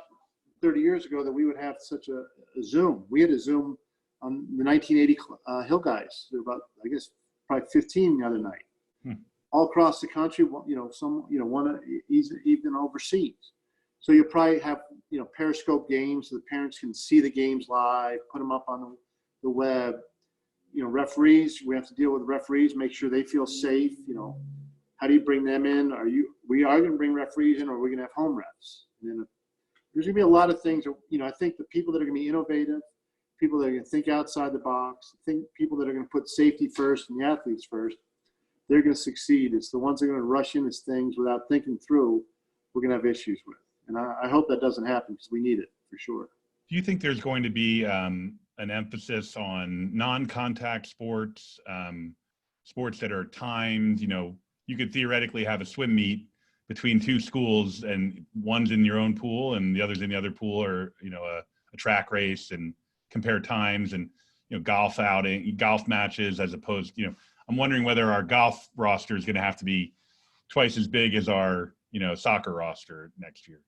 30 years ago that we would have such a Zoom. We had a Zoom on the 1980 Hill guys. There were about, I guess, probably 15 the other night. All across the country, one even overseas. So you'll probably have, Periscope games so the parents can see the games live, put them up on the web. Referees, we have to deal with referees, make sure they feel safe. How do you bring them in? We are going to bring referees in, or we're going to have home refs. And then there's going to be a lot of things. I think the people that are going to be innovative, people that are going to think outside the box, people that are going to put safety first and the athletes first, they're going to succeed. It's the ones that are going to rush into things without thinking through, we're going to have issues with. And I hope that doesn't happen because we need it for sure. Do you think there's going to be an emphasis on non-contact sports, sports that are timed? You could theoretically have a swim meet between 2 schools and one's in your own pool and the other's in the other pool, or, a track race, and compare times and, golf matches as opposed, I'm wondering whether our golf roster is going to have to be twice as big as our, soccer roster next year.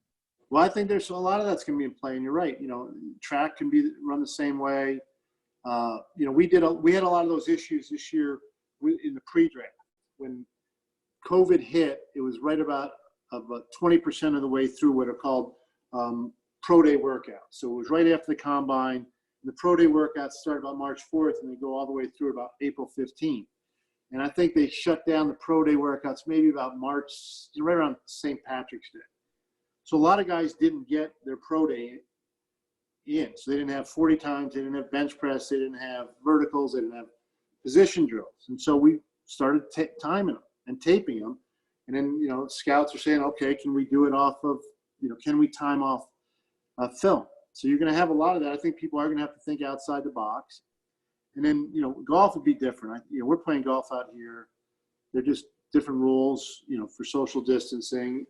Well, I think there's a lot of that's going to be in play, and you're right. Track can be run the same way. We had a lot of those issues this year in the pre-draft. When COVID hit, it was right about 20% of the way through what are called pro day workouts. So it was right after the combine. And the pro day workouts start about March 4th, and they go all the way through about April 15th. And I think they shut down the pro day workouts maybe about March, right around St. Patrick's Day. So a lot of guys didn't get their pro day in. So they didn't have 40 times, they didn't have bench press, they didn't have verticals, they didn't have position drills. And so we started timing them and taping them. And then, scouts are saying, okay, can we do it off of, can we time off film? So you're going to have a lot of that. I think people are going to have to think outside the box. And then, golf would be different. We're playing golf out here. They're just different rules, for social distancing.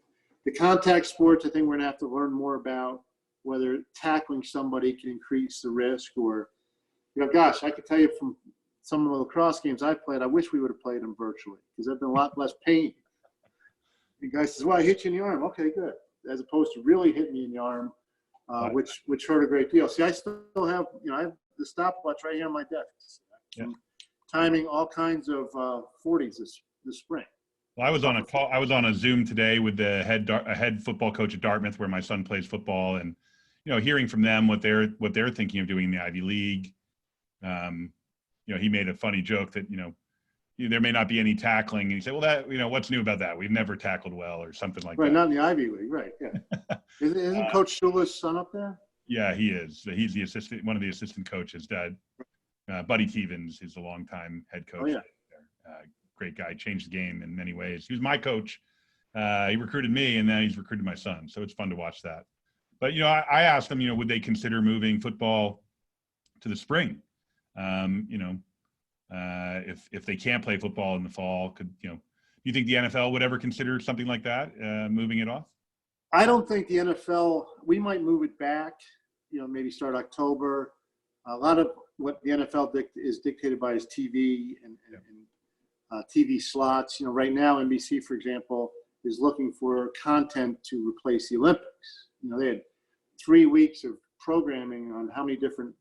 The contact sports, I think we're going to have to learn more about whether tackling somebody can increase the risk or, gosh, I could tell you from some of the lacrosse games I've played, I wish we would have played them virtually because there'd been a lot less pain. The guy says, well, I hit you in the arm. Okay, good. As opposed to really hitting me in the arm which hurt a great deal. See, I still have, I have the stopwatch right here on my desk. Yeah. Timing all kinds of 40s this spring. Well, I was on a call. I was on a Zoom today with the head football coach at Dartmouth, where my son plays football, and hearing from them what they're thinking of doing in the Ivy League. He made a funny joke that there may not be any tackling, and he said, "Well, that what's new about that? We've never tackled well, or something like that." Right, not in the Ivy League, right? Yeah. Isn't Coach Shula's son up there? Yeah, he is. He's the assistant, one of the assistant coaches. Dad, Buddy Stevens is a longtime head coach. Oh, yeah. Great guy, changed the game in many ways. He was my coach. He recruited me, and now he's recruited my son. So it's fun to watch that. But I asked them, would they consider moving football to the spring? If they can't play football in the fall, do you think the NFL would ever consider something like that, moving it off? I don't think the NFL. We might move it back. Maybe start October. A lot of what the NFL is dictated by is TV and TV slots. Right now, NBC, for example, is looking for content to replace the Olympics. They had 3 weeks of programming on how many different,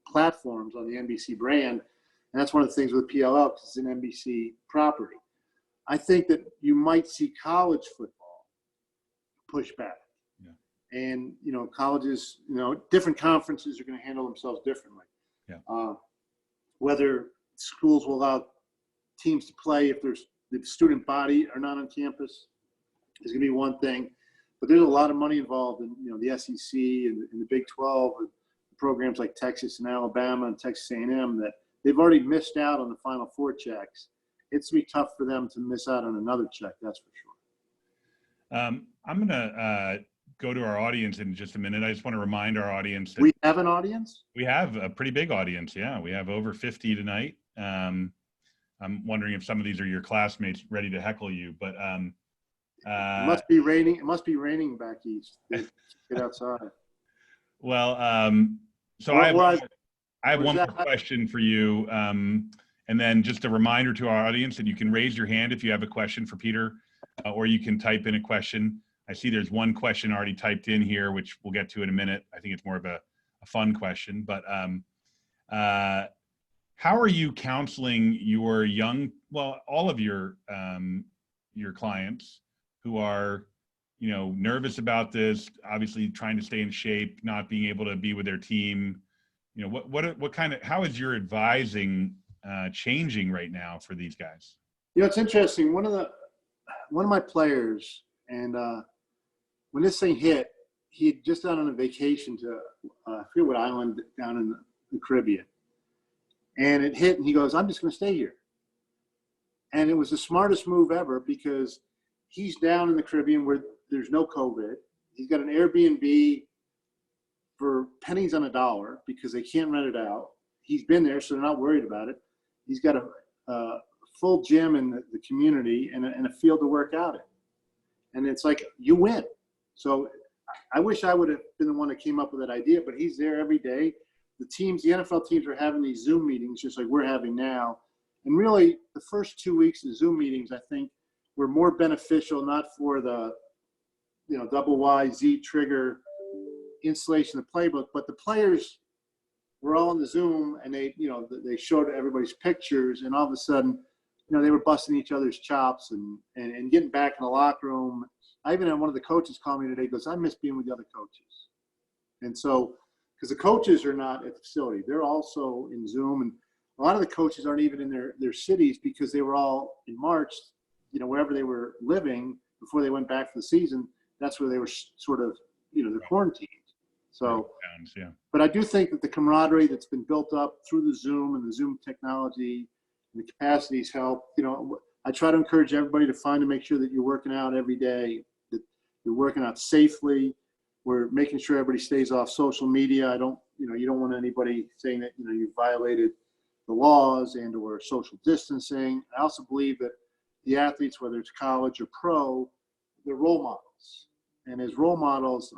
platforms on the NBC brand. And that's one of the things with PLL, because it's an NBC property. I think that you might see college football push back. Yeah. And, colleges, different conferences are going to handle themselves differently. Yeah. Whether schools will allow teams to play if the student body are not on campus is going to be one thing. But there's a lot of money involved in, the SEC and the Big 12, and programs like Texas and Alabama and Texas A&M that they've already missed out on the Final Four checks. It's going to be tough for them to miss out on another check, that's for sure. I'm going to go to our audience in just a minute. I just want to remind our audience that we have an audience? We have a pretty big audience, yeah. We have over 50 tonight. I'm wondering if some of these are your classmates ready to heckle you, but it must be raining. It must be raining back east. Get outside. Well, so I have one more question for you, and then just a reminder to our audience that you can raise your hand if you have a question for Peter, or you can type in a question. I see there's one question already typed in here, which we'll get to in a minute. I think it's more of a fun question, but how are you counseling your all of your clients who are, nervous about this, obviously trying to stay in shape, not being able to be with their team? How is your advising changing right now for these guys? It's interesting. One of my players, and when this thing hit, he had just gone on a vacation to I forget what island down in the Caribbean. And it hit, and he goes, "I'm just going to stay here." And it was the smartest move ever, because he's down in the Caribbean where there's no COVID. He's got an Airbnb for pennies on a dollar because they can't rent it out. He's been there, so they're not worried about it. He's got a full gym in the community and a field to work out in. And it's like, you win. So I wish I would have been the one that came up with that idea, but he's there every day. The NFL teams are having these Zoom meetings just like we're having now. And really, the first 2 weeks of Zoom meetings, I think, were more beneficial, not for the, double Y, Z trigger installation of the playbook, but the players were all in the Zoom, and they showed everybody's pictures, and all of a sudden, they were busting each other's chops and getting back in the locker room. I even had one of the coaches call me today, goes, "I miss being with the other coaches." And so, because the coaches are not at the facility, they're also in Zoom, and a lot of the coaches aren't even in their cities because they were all in March, wherever they were living before they went back for the season. That's where they were sort of, they're quarantined. So, yeah. But I do think that the camaraderie that's been built up through the Zoom and the Zoom technology and the capacities help. I try to encourage everybody to make sure that you're working out every day, that you're working out safely. We're making sure everybody stays off social media. You don't want anybody saying that, you violated the laws and or social distancing. I also believe that the athletes, whether it's college or pro, they're role models. And as role models,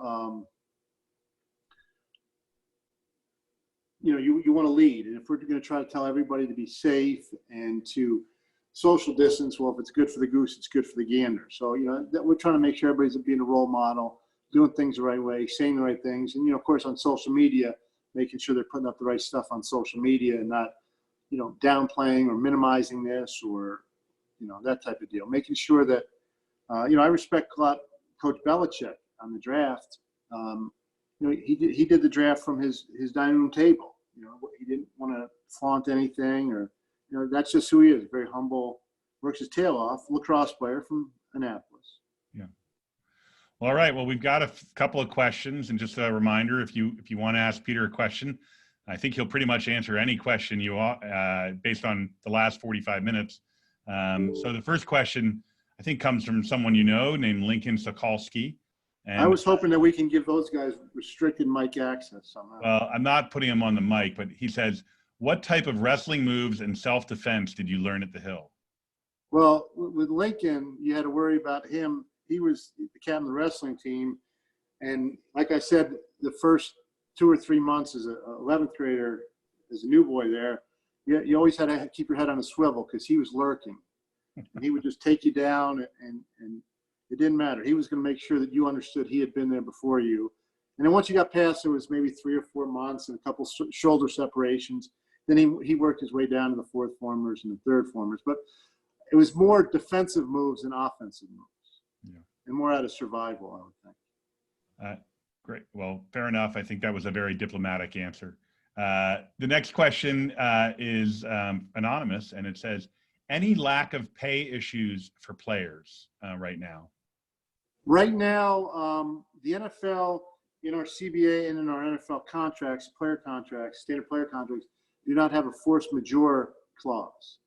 you want to lead. And if we're going to try to tell everybody to be safe and to social distance, well, if it's good for the goose, it's good for the gander. So, that we're trying to make sure everybody's being a role model. doing things the right way, saying the right things. And, of course, on social media, making sure they're putting up the right stuff on social media and not, downplaying or minimizing this or, that type of deal. Making sure that, I respect a lot Coach Belichick on the draft. He did the draft from his dining room table. He didn't want to flaunt anything or, that's just who he is. Very humble, works his tail off, lacrosse player from Annapolis. Yeah. Well, all right. Well, we've got a couple of questions, and just a reminder, if you want to ask Peter a question, I think he'll pretty much answer any question you based on the last 45 minutes. So the first question, I think, comes from someone named Lincoln Sokolsky. And I was hoping that we can give those guys restricted mic access somehow. Well, I'm not putting him on the mic, but he says, what type of wrestling moves and self-defense did you learn at the Hill? Well, with Lincoln, you had to worry about him. He was the captain of the wrestling team. And like I said, the first 2 or 3 months as an 11th grader, as a new boy there, you always had to keep your head on a swivel because he was lurking. And he would just take you down, and it didn't matter. He was going to make sure that you understood he had been there before you. And then once you got past, it was maybe 3 or 4 months and a couple shoulder separations. Then he worked his way down to the 4th formers and the 3rd formers. But it was more defensive moves than offensive moves, and more out of survival, I would think. Great. Well, fair enough. I think that was a very diplomatic answer. The next question is anonymous, and it says, any lack of pay issues for players right now? Right now, the NFL, in our CBA and in our NFL contracts, player contracts, standard player contracts, do not have a force majeure clause.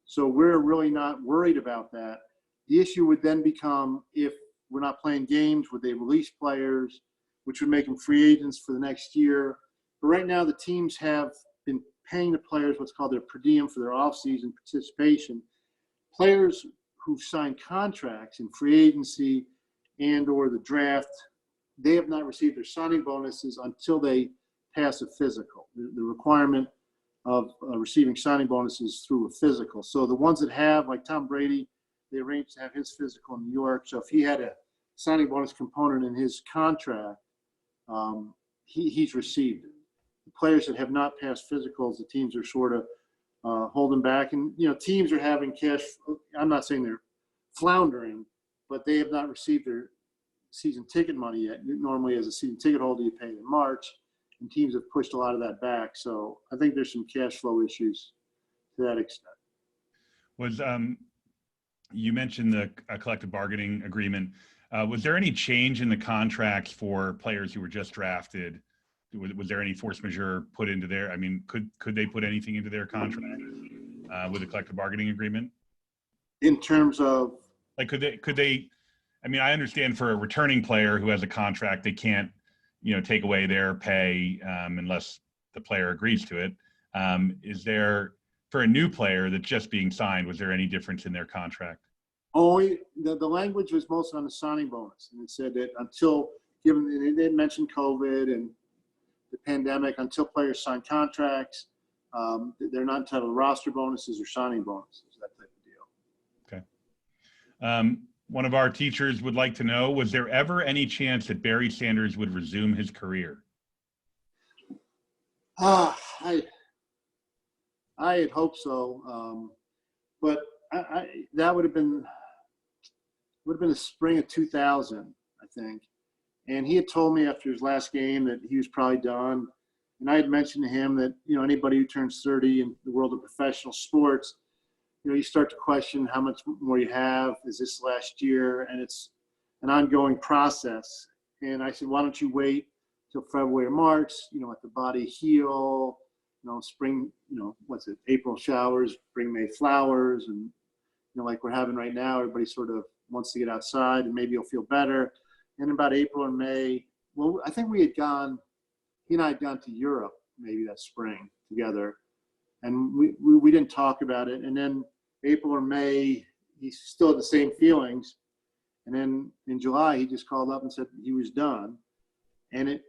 So we're really not worried about that. The issue would then become, if we're not playing games, would they release players, which would make them free agents for the next year. But right now, the teams have been paying the players what's called their per diem for their off-season participation. Players who've signed contracts in free agency and or the draft, they have not received their signing bonuses until they pass a physical. The requirement of receiving signing bonuses through a physical. So the ones that have, like Tom Brady, they arranged to have his physical in New York. So if he had a signing bonus component in his contract, he's received it. The players that have not passed physicals, the teams are sort of holding back. And, teams are having cash. I'm not saying they're floundering, but they have not received their season ticket money yet. Normally, as a season ticket holder, you pay in March, and teams have pushed a lot of that back. So I think there's some cash flow issues to that extent. Was you mentioned the collective bargaining agreement. Was there any change in the contracts for players who were just drafted? Was there any force majeure put into there? I mean, could they put anything into their contract with a collective bargaining agreement? In terms of, like, could they? I mean, I understand for a returning player who has a contract, they can't, take away their pay unless the player agrees to it. Is there, for a new player that's just being signed, was there any difference in their contract? Only the language was mostly on the signing bonus, and it said that until given, they mentioned COVID and the pandemic, until players sign contracts, they're not entitled to roster bonuses or signing bonuses, that type of deal. Okay. One of our teachers would like to know, was there ever any chance that Barry Sanders would resume his career? I had hoped so, but that would have been the spring of 2000, I think. And he had told me after his last game that he was probably done. And I had mentioned to him that, anybody who turns 30 in the world of professional sports, you start to question how much more you have. Is this last year? And it's an ongoing process. And I said, why don't you wait till February or March, let the body heal, spring, April showers, bring May flowers. And, like we're having right now, everybody sort of wants to get outside and maybe you'll feel better. And about April or May, well, I think he and I had gone to Europe maybe that spring together. And we didn't talk about it. And then April or May, he still had the same feelings. And then in July, he just called up and said he was done. And it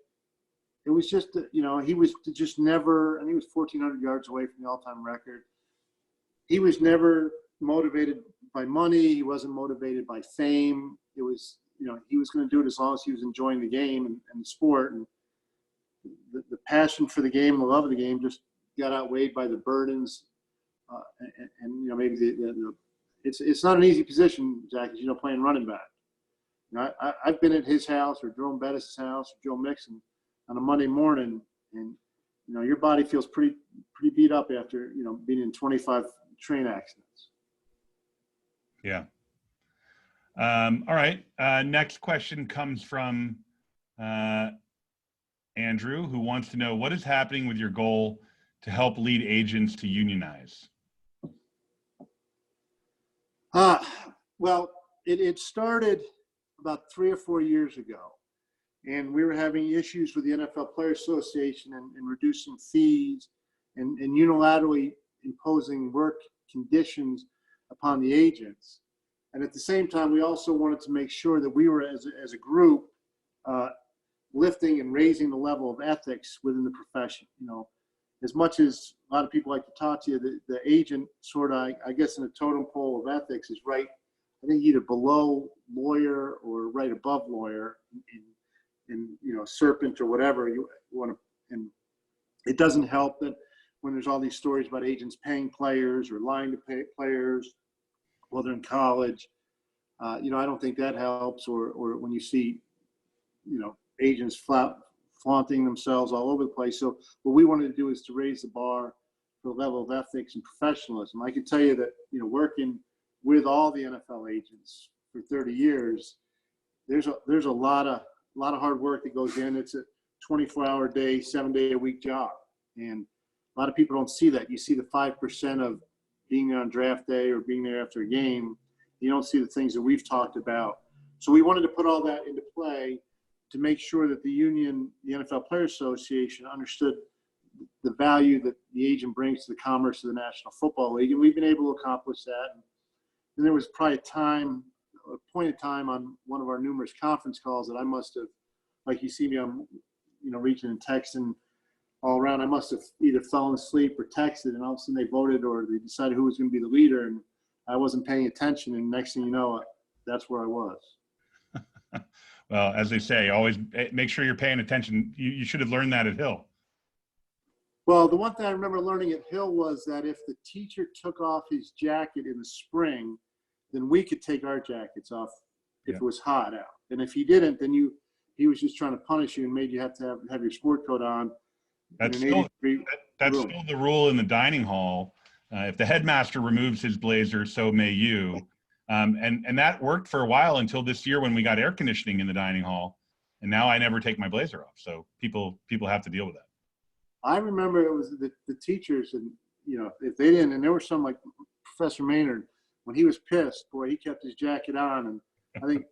was just, he was just never, and he was 1,400 yards away from the all-time record. He was never motivated by money. He wasn't motivated by fame. It was he was going to do it as long as he was enjoying the game and the sport. And the passion for the game, the love of the game just got outweighed by the burdens. And maybe it's not an easy position, Zach, as playing running back. I've been at his house or Jerome Bettis' house or Joe Mixon on a Monday morning, and your body feels pretty beat up after being in 25 train accidents. Yeah. All right. Next question comes from Andrew, who wants to know what is happening with your goal to help lead agents to unionize. Well, it started about 3 or 4 years ago, and we were having issues with the NFL Players Association and reducing fees and unilaterally imposing work conditions upon the agents. And at the same time, we also wanted to make sure that we were, as a group, lifting and raising the level of ethics within the profession. As much as a lot of people like to talk to you, the agent sort of, I guess, in a totem pole of ethics is right, I think, either below lawyer or right above lawyer in serpent or whatever you want to. And it doesn't help that when there's all these stories about agents paying players or lying to pay players while they're in college. I don't think that helps. Or when you see, agents flaunting themselves all over the place. So what we wanted to do is to raise the bar for the level of ethics and professionalism. I can tell you that, working with all the NFL agents for 30 years, there's a lot of hard work that goes in. It's a 24-hour day, 7-day-a-week job. And a lot of people don't see that. You see the 5% of being there on draft day or being there after a game. You don't see the things that we've talked about. So we wanted to put all that into play to make sure that the union, the NFL Players Association, understood the value that the agent brings to the commerce of the National Football League. And we've been able to accomplish that. And there was probably a point in time on one of our numerous conference calls that I must have, like you see me on, reaching and texting all around, I must have either fallen asleep or texted, and all of a sudden they voted or they decided who was going to be the leader, and I wasn't paying attention, and next thing you know, that's where I was. Well, as they say, always make sure you're paying attention. You should have learned that at Hill. Well, the one thing I remember learning at Hill was that if the teacher took off his jacket in the spring, then we could take our jackets off if it was hot out. And if he didn't, then he was just trying to punish you and made you have to have your sport coat on. That's still the rule in the dining hall. If the headmaster removes his blazer, so may you. And that worked for a while until this year when we got air conditioning in the dining hall. And now I never take my blazer off. So people have to deal with that. I remember it was the teachers, and if they didn't, and there were some like Professor Maynard, when he was pissed, boy, he kept his jacket on, and I think,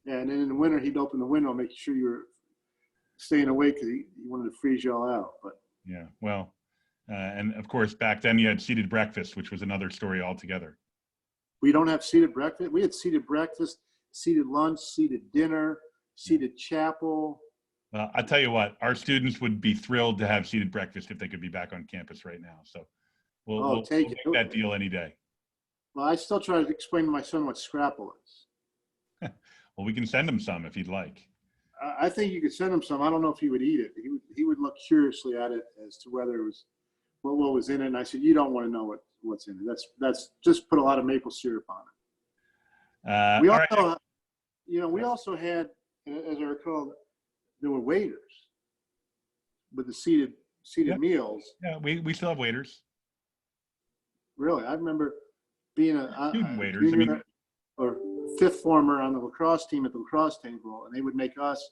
and then in the winter he'd open the window, making sure you were staying awake because he wanted to freeze you all out. But yeah, well, and of course back then you had seated breakfast, which was another story altogether. We don't have seated breakfast. We had seated breakfast, seated lunch, seated dinner, seated chapel. Well, I tell you what, our students would be thrilled to have seated breakfast if they could be back on campus right now. So we'll take that deal any day. Well, I still try to explain to my son what Scrapple is. Well, we can send him some if he'd like. I think you could send him some. I don't know if he would eat it. He would look curiously at it as to whether it was what was in it. And I said, you don't want to know what's in it. That's just put a lot of maple syrup on it. We also had, as I recall, there were waiters with the seated meals. Yeah, we still have waiters. Really, I remember being a waiters. junior or fifth former on the lacrosse team at the lacrosse table, and they would make us.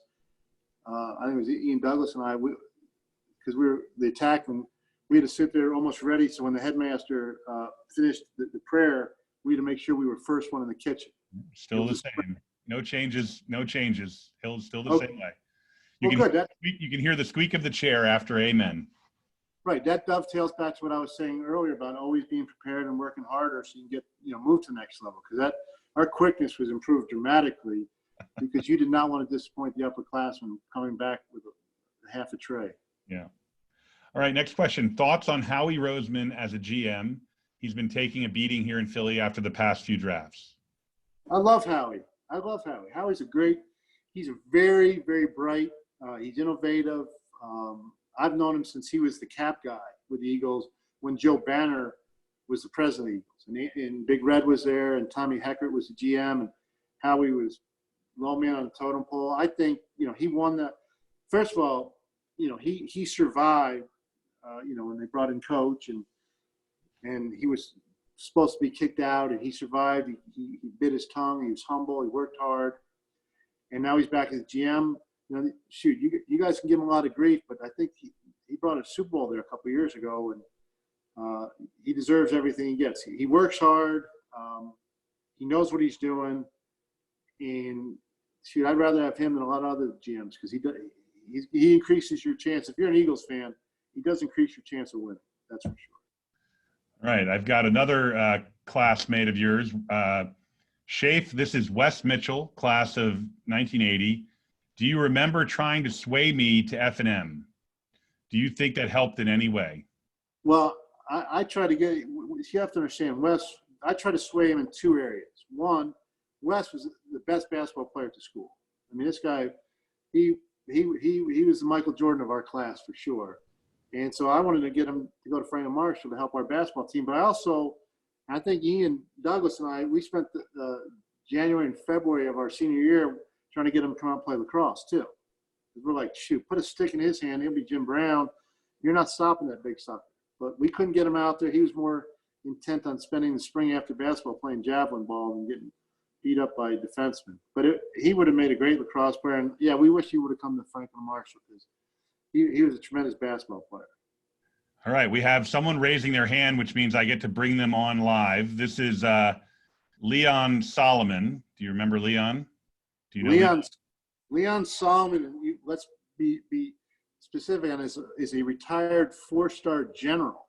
I think it was Ian Douglas and I, because we were the attackmen. We had to sit there almost ready. So when the headmaster finished the prayer, we had to make sure we were first one in the kitchen. Still the same. No changes. Hill's still the same way. You can hear the squeak of the chair after amen. Right. That dovetails back to what I was saying earlier about always being prepared and working harder so you can get, move to the next level. Because our quickness was improved dramatically because you did not want to disappoint the upperclassmen coming back with half a tray. Yeah. All right. Next question. Thoughts on Howie Roseman as a GM? He's been taking a beating here in Philly after the past few drafts. I love Howie. I love Howie. Howie's he's a very, very bright. He's innovative. I've known him since he was the cap guy with the Eagles when Joe Banner was the president of the Eagles. And Big Red was there, and Tommy Heckert was the GM, and Howie was low man on the totem pole. I think, he won that. First of all, he survived, when they brought in coach, and he was supposed to be kicked out, and he survived. He bit his tongue. He was humble. He worked hard. And now he's back as GM. Shoot, you guys can give him a lot of grief, but I think he brought a Super Bowl there a couple of years ago, and he deserves everything he gets. He works hard. He knows what he's doing. And shoot, I'd rather have him than a lot of other GMs because he increases your chance. If you're an Eagles fan, he does increase your chance of winning. That's for sure. All right. I've got another classmate of yours. Schaff, this is Wes Mitchell, class of 1980. Do you remember trying to sway me to F&M? Do you think that helped in any way? Well, I try to get – you have to understand, Wes, I try to sway him in two areas. One, Wes was the best basketball player at the school. I mean, this guy, he was the Michael Jordan of our class for sure. And so I wanted to get him to go to Franklin Marshall to help our basketball team. But I think Ian Douglas and we spent the January and February of our senior year trying to get him to come out and play lacrosse too. We're like, shoot, put a stick in his hand. He'll be Jim Brown. You're not stopping that big sucker. But we couldn't get him out there. He was more intent on spending the spring after basketball playing javelin ball and getting beat up by defensemen. But he would have made a great lacrosse player. And, yeah, we wish he would have come to Franklin Marshall because he was a tremendous basketball player. All right. We have someone raising their hand, which means I get to bring them on live. This is Leon Salomon. Do you remember Leon? Do you know Leon Salomon, let's be specific on this, is a retired 4-star general.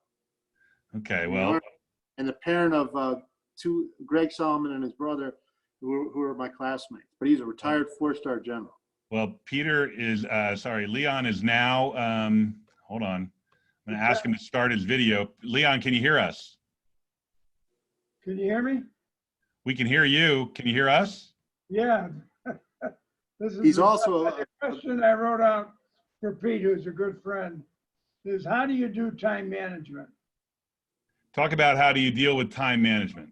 Okay, well. And the parent of Greg Salomon and his brother, who are my classmates. But he's a retired 4-star general. Well, Leon is now, hold on. I'm going to ask him to start his video. Leon, can you hear us? Can you hear me? We can hear you. Can you hear us? Yeah. He's also a question I wrote out for Pete, who's a good friend, is how do you do time management? Talk about how do you deal with time management?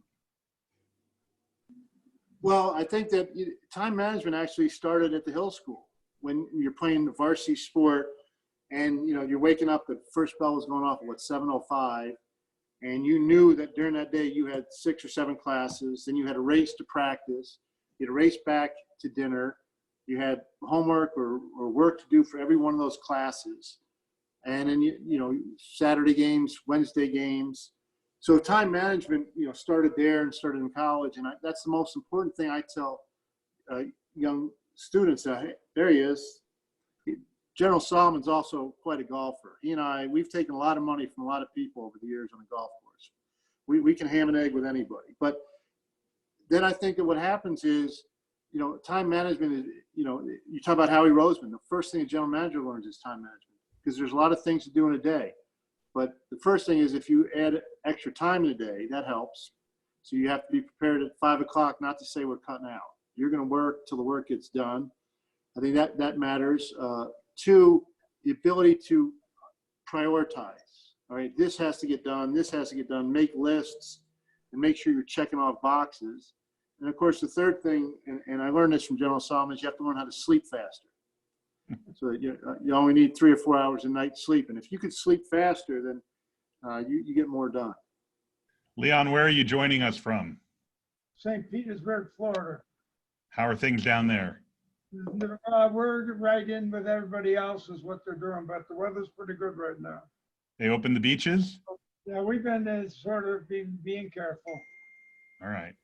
Well, I think that time management actually started at the Hill School when you're playing the varsity sport and, you're waking up, the first bell was going off at 7:05, and you knew that during that day you had 6 or 7 classes, then you had a race to practice, you had a race back to dinner, you had homework or work to do for every one of those classes. And then, Saturday games, Wednesday games. So time management, started there and started in college. And that's the most important thing I tell young students. There he is. General Solomon's also quite a golfer. He and we've taken a lot of money from a lot of people over the years on the golf course. We can ham and egg with anybody. But then I think that what happens is, time management is, you talk about Howie Roseman. The first thing a general manager learns is time management because there's a lot of things to do in a day. But the first thing is if you add extra time in a day, that helps. So you have to be prepared at 5 o'clock not to say we're cutting out. You're going to work till the work gets done. I think that matters. 2, the ability to prioritize. All right, this has to get done. This has to get done. Make lists and make sure you're checking off boxes. And of course, the third thing, and I learned this from General Salomon, is you have to learn how to sleep faster. So that you only need 3 or 4 hours a night sleep. And if you could sleep faster, then you get more done. Leon, where are you joining us from? St. Petersburg, Florida. How are things down there? We're right in with everybody else is what they're doing, but the weather's pretty good right now. They opened the beaches? Yeah, we've been sort of being careful. All right.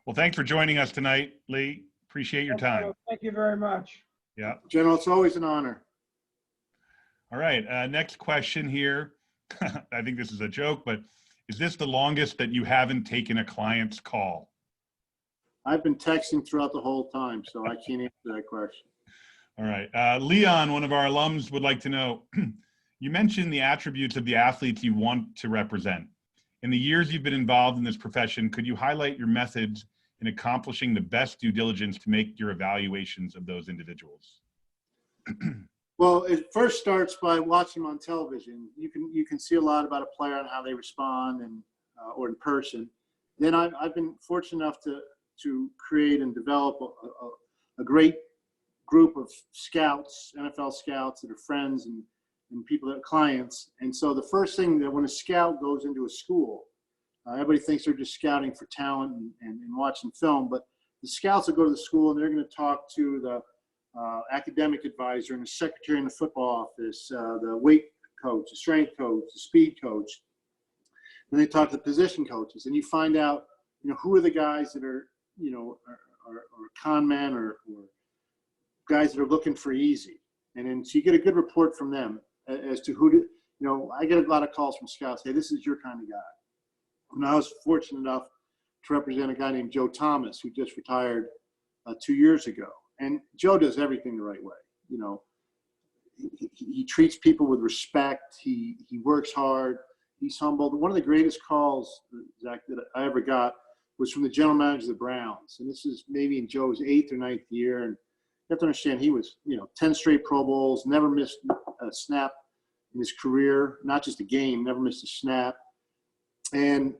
Well, thanks for joining us tonight, Lee. Appreciate your time. Thank you very much. Yeah. General, it's always an honor. All right. Next question here. I think this is a joke, but is this the longest that you haven't taken a client's call? I've been texting throughout the whole time, so I can't answer that question. All right. Leon, one of our alums, would like to know, you mentioned the attributes of the athletes you want to represent. In the years you've been involved in this profession, could you highlight your methods in accomplishing the best due diligence to make your evaluations of those individuals? Well, it first starts by watching them on television. You can see a lot about a player and how they respond, and or in person. Then I've been fortunate enough to create and develop a great group of scouts, NFL scouts that are friends and people that are clients. And so the first thing that when a scout goes into a school, everybody thinks they're just scouting for talent and watching film, but the scouts will go to the school and they're going to talk to the academic advisor and the secretary in the football office, the weight coach, the strength coach, the speed coach. Then they talk to the position coaches, and you find out, who are the guys that are, are con men or guys that are looking for easy. And then so you get a good report from them as to who to, I get a lot of calls from scouts. Hey, this is your kind of guy. And I was fortunate enough to represent a guy named Joe Thomas, who just retired 2 years ago. And Joe does everything the right way. He treats people with respect. He works hard. He's humble. One of the greatest calls, Zach, that I ever got was from the general manager of the Browns. And this is maybe in Joe's 8th or 9th year. And you have to understand, he was, 10 straight Pro Bowls, never missed a snap in his career, not just a game, never missed a snap. And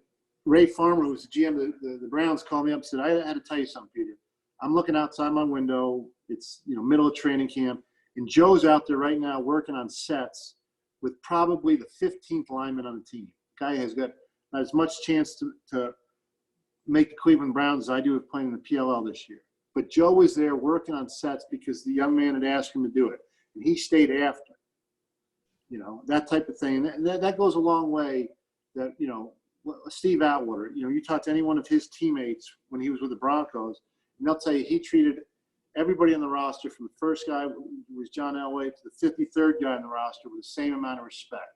Ray Farmer, who's the GM of the Browns, called me up and said, I had to tell you something, Peter. I'm looking outside my window. It's, middle of training camp. And Joe's out there right now working on sets with probably the 15th lineman on the team. Guy has got as much chance to make the Cleveland Browns as I do with playing in the PLL this year. But Joe was there working on sets because the young man had asked him to do it. And he stayed after, that type of thing. And that goes a long way that, Steve Atwater, you talk to any one of his teammates when he was with the Broncos, and they'll tell you he treated everybody on the roster, from the first guy who was John Elway to the 53rd guy on the roster, with the same amount of respect,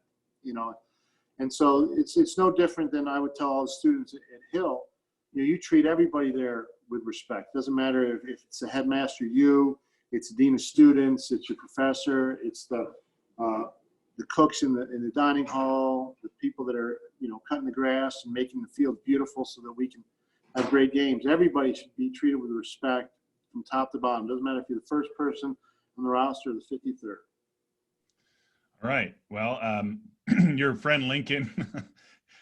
And so it's no different than I would tell all the students at Hill. You treat everybody there with respect. Doesn't matter if it's the headmaster, it's the dean of students, it's your professor, it's the cooks in the dining hall, the people that are cutting the grass and making the field beautiful so that we can have great games. Everybody should be treated with respect from top to bottom. Doesn't matter if you're the first person on the roster or the 53rd. All right. Well, your friend Lincoln.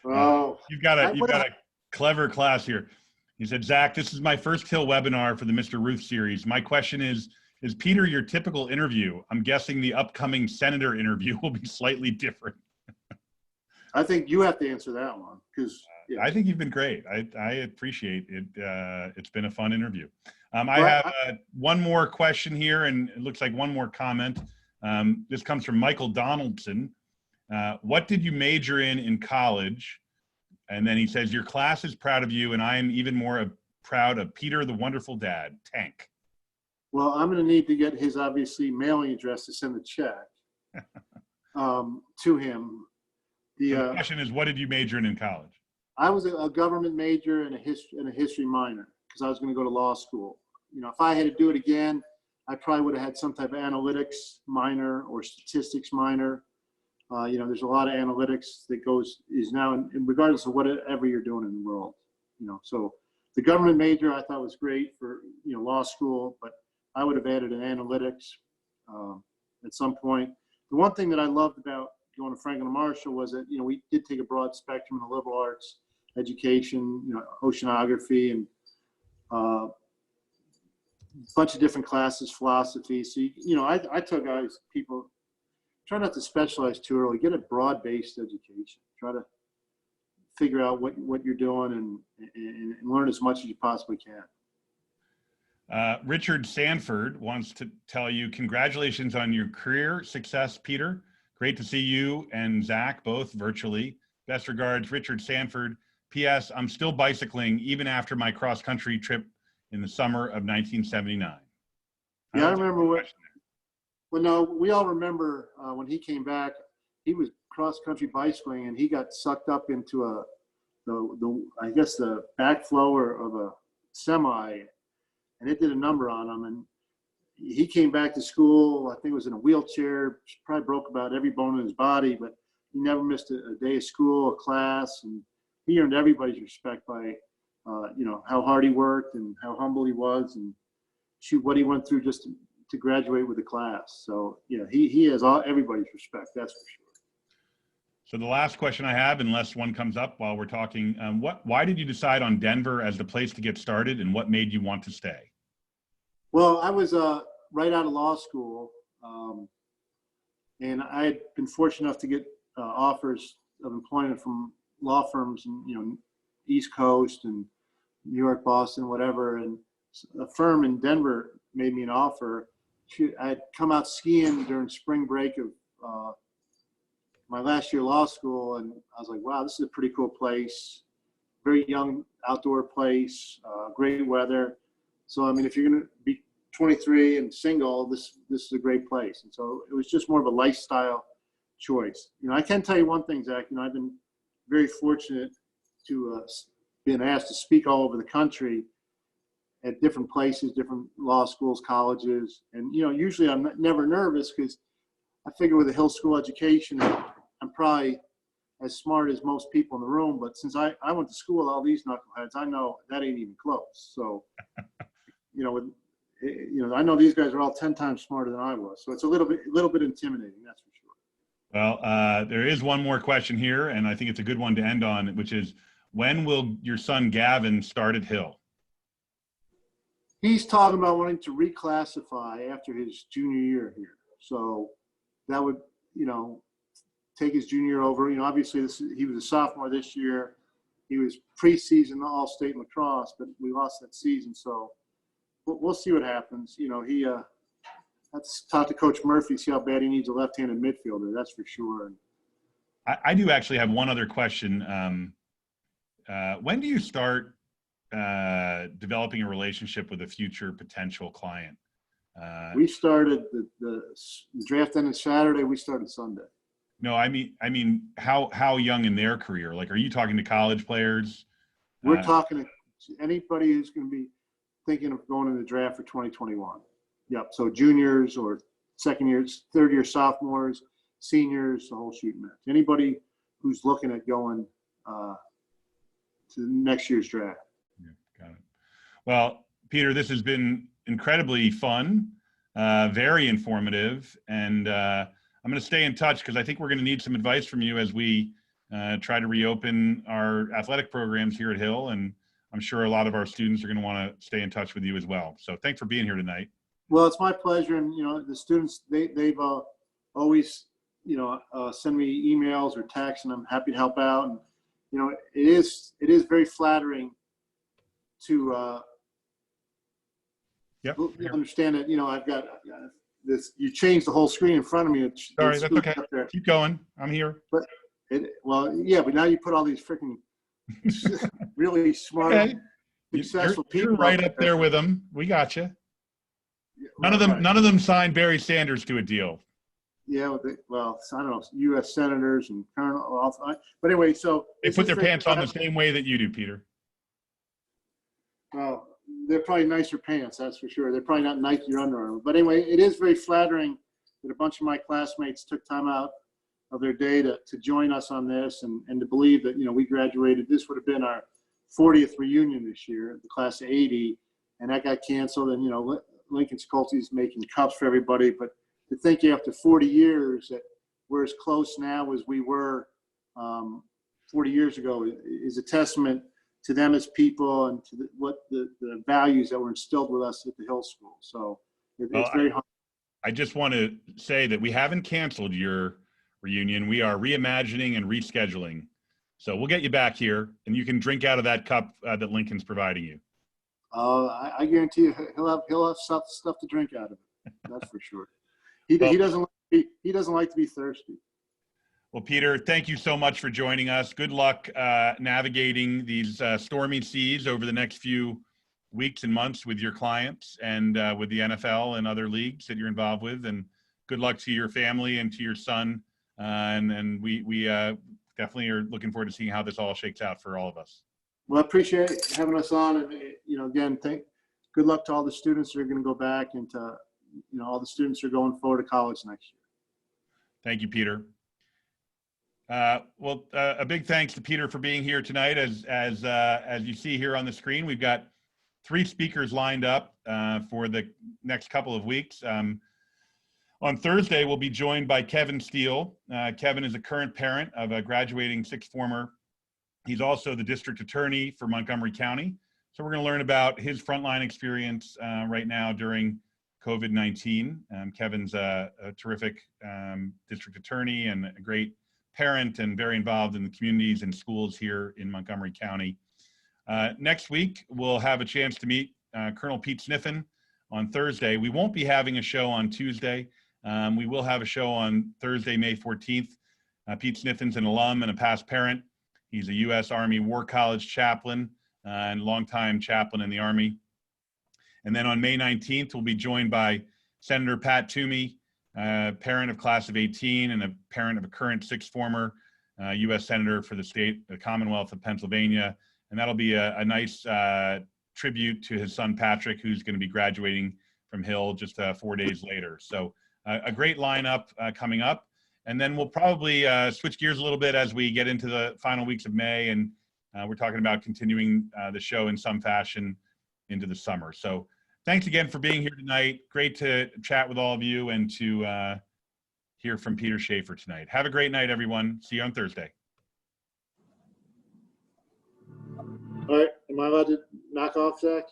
Oh, you've got a clever class here. He said, Zach, this is my first Hill webinar for the Mr. Ruth series. My question is Peter your typical interview? I'm guessing the upcoming senator interview will be slightly different. I think you have to answer that one because I think you've been great. I appreciate it. It's been a fun interview. I have one more question here, and it looks like one more comment. This comes from Michael Donaldson. What did you major in college? And then he says, your class is proud of you, and I am even more proud of Peter, the wonderful dad. Tank. Well, I'm going to need to get his, obviously, mailing address to send the check to him. The question is, what did you major in college? I was a government major and a history minor because I was going to go to law school. If I had to do it again, I probably would have had some type of analytics minor or statistics minor. There's a lot of analytics that is now, in regardless of whatever you're doing in the world. So the government major I thought was great for law school, but I would have added an analytics at some point. The one thing that I loved about going to Franklin and Marshall was that we did take a broad spectrum in the liberal arts education, oceanography and a bunch of different classes, philosophy. So I tell guys, people, try not to specialize too early. Get a broad-based education. Try to figure out what you're doing and learn as much as you possibly can. Richard Sanford wants to tell you, congratulations on your career success, Peter. Great to see you and Zach both virtually. Best regards, Richard Sanford. P.S. I'm still bicycling even after my cross-country trip in the summer of 1979. Yeah, I remember Well, no, we all remember when he came back, he was cross-country bicycling and he got sucked up into the backflow of a semi, and it did a number on him. And he came back to school, I think it was in a wheelchair, probably broke about every bone in his body, but he never missed a day of school, a class, and he earned everybody's respect by how hard he worked and how humble he was, and shoot, what he went through just to graduate with the class. So, he has everybody's respect, that's for sure. So the last question I have, unless one comes up while we're talking, why did you decide on Denver as the place to get started, and what made you want to stay? Well, I was right out of law school, and I had been fortunate enough to get offers of employment from law firms in, East Coast and New York, Boston, whatever. And a firm in Denver made me an offer. I had come out skiing during spring break of my last year of law school, and I was like, wow, this is a pretty cool place. Very young outdoor place, great weather. So, I mean, if you're going to be 23 and single, this is a great place. And so it was just more of a lifestyle choice. I can tell you one thing, Zach. I've been very fortunate to been asked to speak all over the country at different places, different law schools, colleges. And, usually I'm never nervous because I figure with a Hill School education, I'm probably as smart as most people in the room. But since I went to school with all these knuckleheads, I know that ain't even close. So, I know these guys are all 10 times smarter than I was. So it's a little bit intimidating, that's for sure. Well, there is one more question here, and I think it's a good one to end on, which is, when will your son Gavin start at Hill? He's talking about wanting to reclassify after his junior year here. So that would, take his junior year over. Obviously he was a sophomore this year. He was preseason All-State lacrosse, but we lost that season. So we'll see what happens. He let's talk to Coach Murphy, see how bad he needs a left-handed midfielder. That's for sure. I do actually have one other question. When do you start developing a relationship with a future potential client? We started the draft ended Saturday. We started Sunday. No, I mean, how young in their career? Like, are you talking to college players? We're talking to anybody who's going to be thinking of going in the draft for 2021. Yep. So juniors or second years, third year sophomores, seniors, the whole shooting match. Anybody who's looking at going to next year's draft. Yeah, got it. Well, Peter, this has been incredibly fun, very informative, and I'm going to stay in touch because I think we're going to need some advice from you as we try to reopen our athletic programs here at Hill, and I'm sure a lot of our students are going to want to stay in touch with you as well. So thanks for being here tonight. Well, it's my pleasure, and the students they've always send me emails or texts, and I'm happy to help out. And it is very flattering to understand that I've got this. You changed the whole screen in front of me. Sorry, that's okay. Keep going. I'm here. But but now you put all these freaking really smart, successful people. You're right up there with them. We got you. None of them signed Barry Sanders to a deal. Yeah, well, I don't know, U.S. senators and colonel. But anyway, so they put their pants on the same way that you do, Peter. Well, they're probably nicer pants, that's for sure. They're probably not Nike or Under Armour. But anyway, it is very flattering that a bunch of my classmates took time out of their day to join us on this and to believe that we graduated. This would have been our 40th reunion this year, the class of '80, and that got canceled. And Lincoln Sculpey's making cups for everybody, but to think after 40 years that we're as close now as we were 40 years ago is a testament to them as people and to the values that were instilled with us at the Hill School. So it's very hard. I just want to say that we haven't canceled your reunion. We are reimagining and rescheduling. So we'll get you back here, and you can drink out of that cup that Lincoln's providing you. I guarantee you he'll have stuff to drink out of it. That's for sure. He doesn't like to be thirsty. Well, Peter, thank you so much for joining us. Good luck navigating these stormy seas over the next few weeks and months with your clients and with the NFL and other leagues that you're involved with. And good luck to your family and to your son. And we definitely are looking forward to seeing how this all shakes out for all of us. Well, I appreciate having us on. And, again, good luck to all the students that are going to go back and to, all the students who are going forward to college next year. Thank you, Peter. A big thanks to Peter for being here tonight. As you see here on the screen, we've got 3 speakers lined up for the next couple of weeks. On Thursday, we'll be joined by Kevin Steele. Kevin is a current parent of a graduating 6th former. He's also the district attorney for Montgomery County. So we're going to learn about his frontline experience right now during COVID-19. Kevin's a terrific district attorney and a great parent and very involved in the communities and schools here in Montgomery County. Next week, we'll have a chance to meet Colonel Pete Sniffen on Thursday. We won't be having a show on Tuesday. We will have a show on Thursday, May 14th. Pete Sniffen's an alum and a past parent. He's a U.S. Army War College chaplain and longtime chaplain in the Army. And then on May 19th, we'll be joined by Senator Pat Toomey, parent of class of 18 and a parent of a current 6th former U.S. Senator for the Commonwealth of Pennsylvania. And that'll be a nice tribute to his son, Patrick, who's going to be graduating from Hill just 4 days later. So a great lineup coming up. And then we'll probably switch gears a little bit as we get into the final weeks of May. And we're talking about continuing the show in some fashion into the summer. So thanks again for being here tonight. Great to chat with all of you and to hear from Peter Schaffer tonight. Have a great night, everyone. See you on Thursday. All right, am I allowed to knock off, Zach?